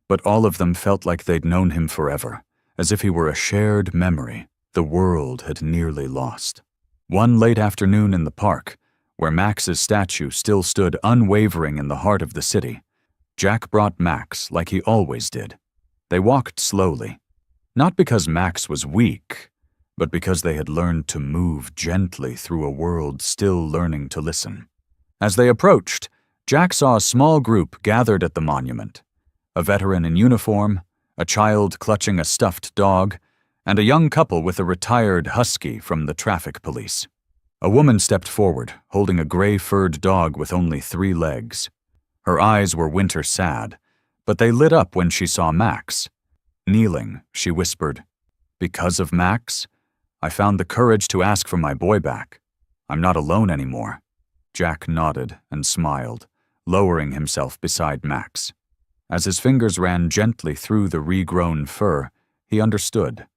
But all of them felt like they'd known him forever, as if he were a shared memory the world had nearly lost. One late afternoon in the park, where Max's statue still stood unwavering in the heart of the city, Jack brought Max like he always did. They walked slowly, not because Max was weak, but because they had learned to move gently through a world still learning to listen. As they approached, Jack saw a small group gathered at the monument. A veteran in uniform, a child clutching a stuffed dog, and a young couple with a retired husky from the traffic police. A woman stepped forward, holding a gray-furred dog with only 3 legs. Her eyes were winter sad, but they lit up when she saw Max. Kneeling, she whispered, "Because of Max, I found the courage to ask for my boy back. I'm not alone anymore." Jack nodded and smiled, lowering himself beside Max. As his fingers ran gently through the regrown fur, he understood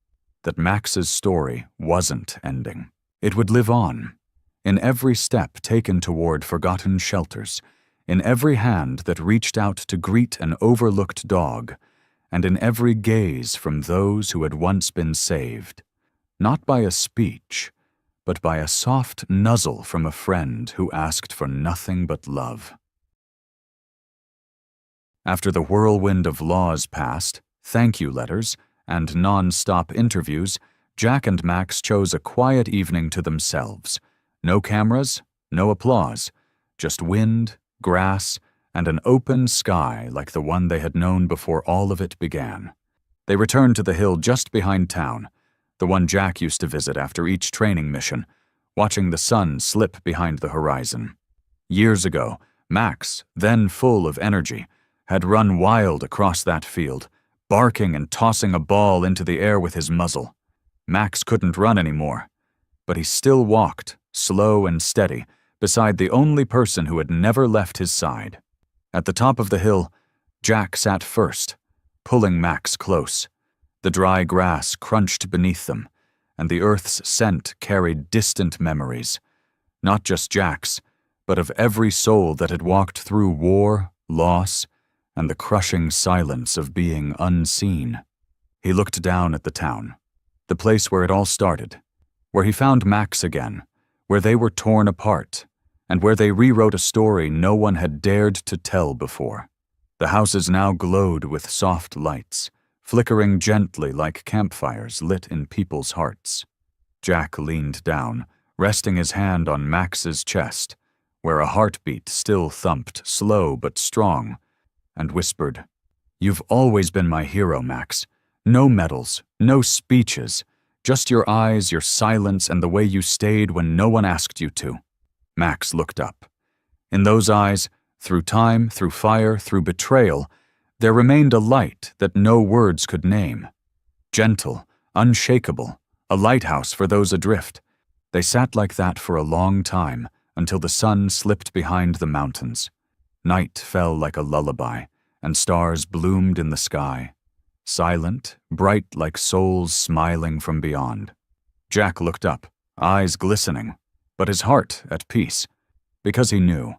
that Max's story wasn't ending. It would live on, in every step taken toward forgotten shelters, in every hand that reached out to greet an overlooked dog, and in every gaze from those who had once been saved, not by a speech, but by a soft nuzzle from a friend who asked for nothing but love. After the whirlwind of laws passed, thank you letters, and non-stop interviews, Jack and Max chose a quiet evening to themselves. No cameras, no applause, just wind, grass, and an open sky like the one they had known before all of it began. They returned to the hill just behind town, the one Jack used to visit after each training mission, watching the sun slip behind the horizon. Years ago, Max, then full of energy, had run wild across that field, barking and tossing a ball into the air with his muzzle. Max couldn't run anymore, but he still walked, slow and steady, beside the only person who had never left his side. At the top of the hill, Jack sat first, pulling Max close. The dry grass crunched beneath them, and the earth's scent carried distant memories, not just Jack's, but of every soul that had walked through war, loss, and the crushing silence of being unseen. He looked down at the town, the place where it all started, where he found Max again, where they were torn apart, and where they rewrote a story no one had dared to tell before. The houses now glowed with soft lights, flickering gently like campfires lit in people's hearts. Jack leaned down, resting his hand on Max's chest, where a heartbeat still thumped, slow but strong, and whispered, "You've always been my hero, Max. No medals, no speeches, just your eyes, your silence, and the way you stayed when no one asked you to." Max looked up. In those eyes, through time, through fire, through betrayal, there remained a light that no words could name. gentle, unshakable, a lighthouse for those adrift. They sat like that for a long time, until the sun slipped behind the mountains. Night fell like a lullaby, and stars bloomed in the sky. Silent, bright like souls smiling from beyond. Jack looked up, eyes glistening, but his heart at peace, because he knew.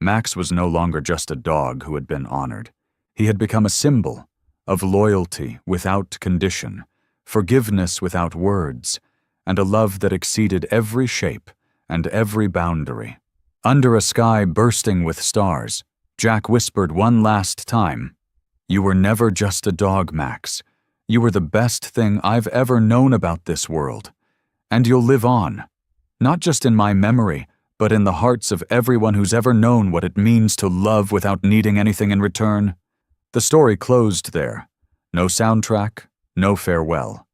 Max was no longer just a dog who had been honored. He had become a symbol of loyalty without condition, forgiveness without words, and a love that exceeded every shape and every boundary. Under a sky bursting with stars, Jack whispered one last time, "You were never just a dog, Max. You were the best thing I've ever known about this world. And you'll live on, not just in my memory, but in the hearts of everyone who's ever known what it means to love without needing anything in return." The story closed there. No soundtrack, no farewell.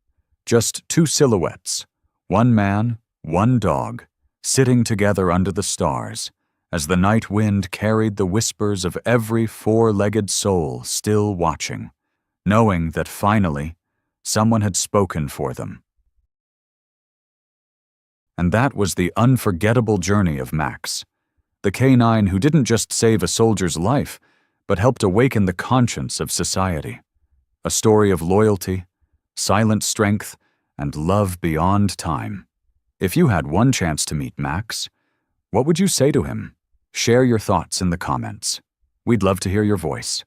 Just two silhouettes, one man, one dog, sitting together under the stars, as the night wind carried the whispers of every four-legged soul still watching, knowing that finally, someone had spoken for them. And that was the unforgettable journey of Max, the K-9 who didn't just save a soldier's life, but helped awaken the conscience of society. A story of loyalty, silent strength, and love beyond time. If you had one chance to meet Max, what would you say to him? Share your thoughts in the comments. We'd love to hear your voice.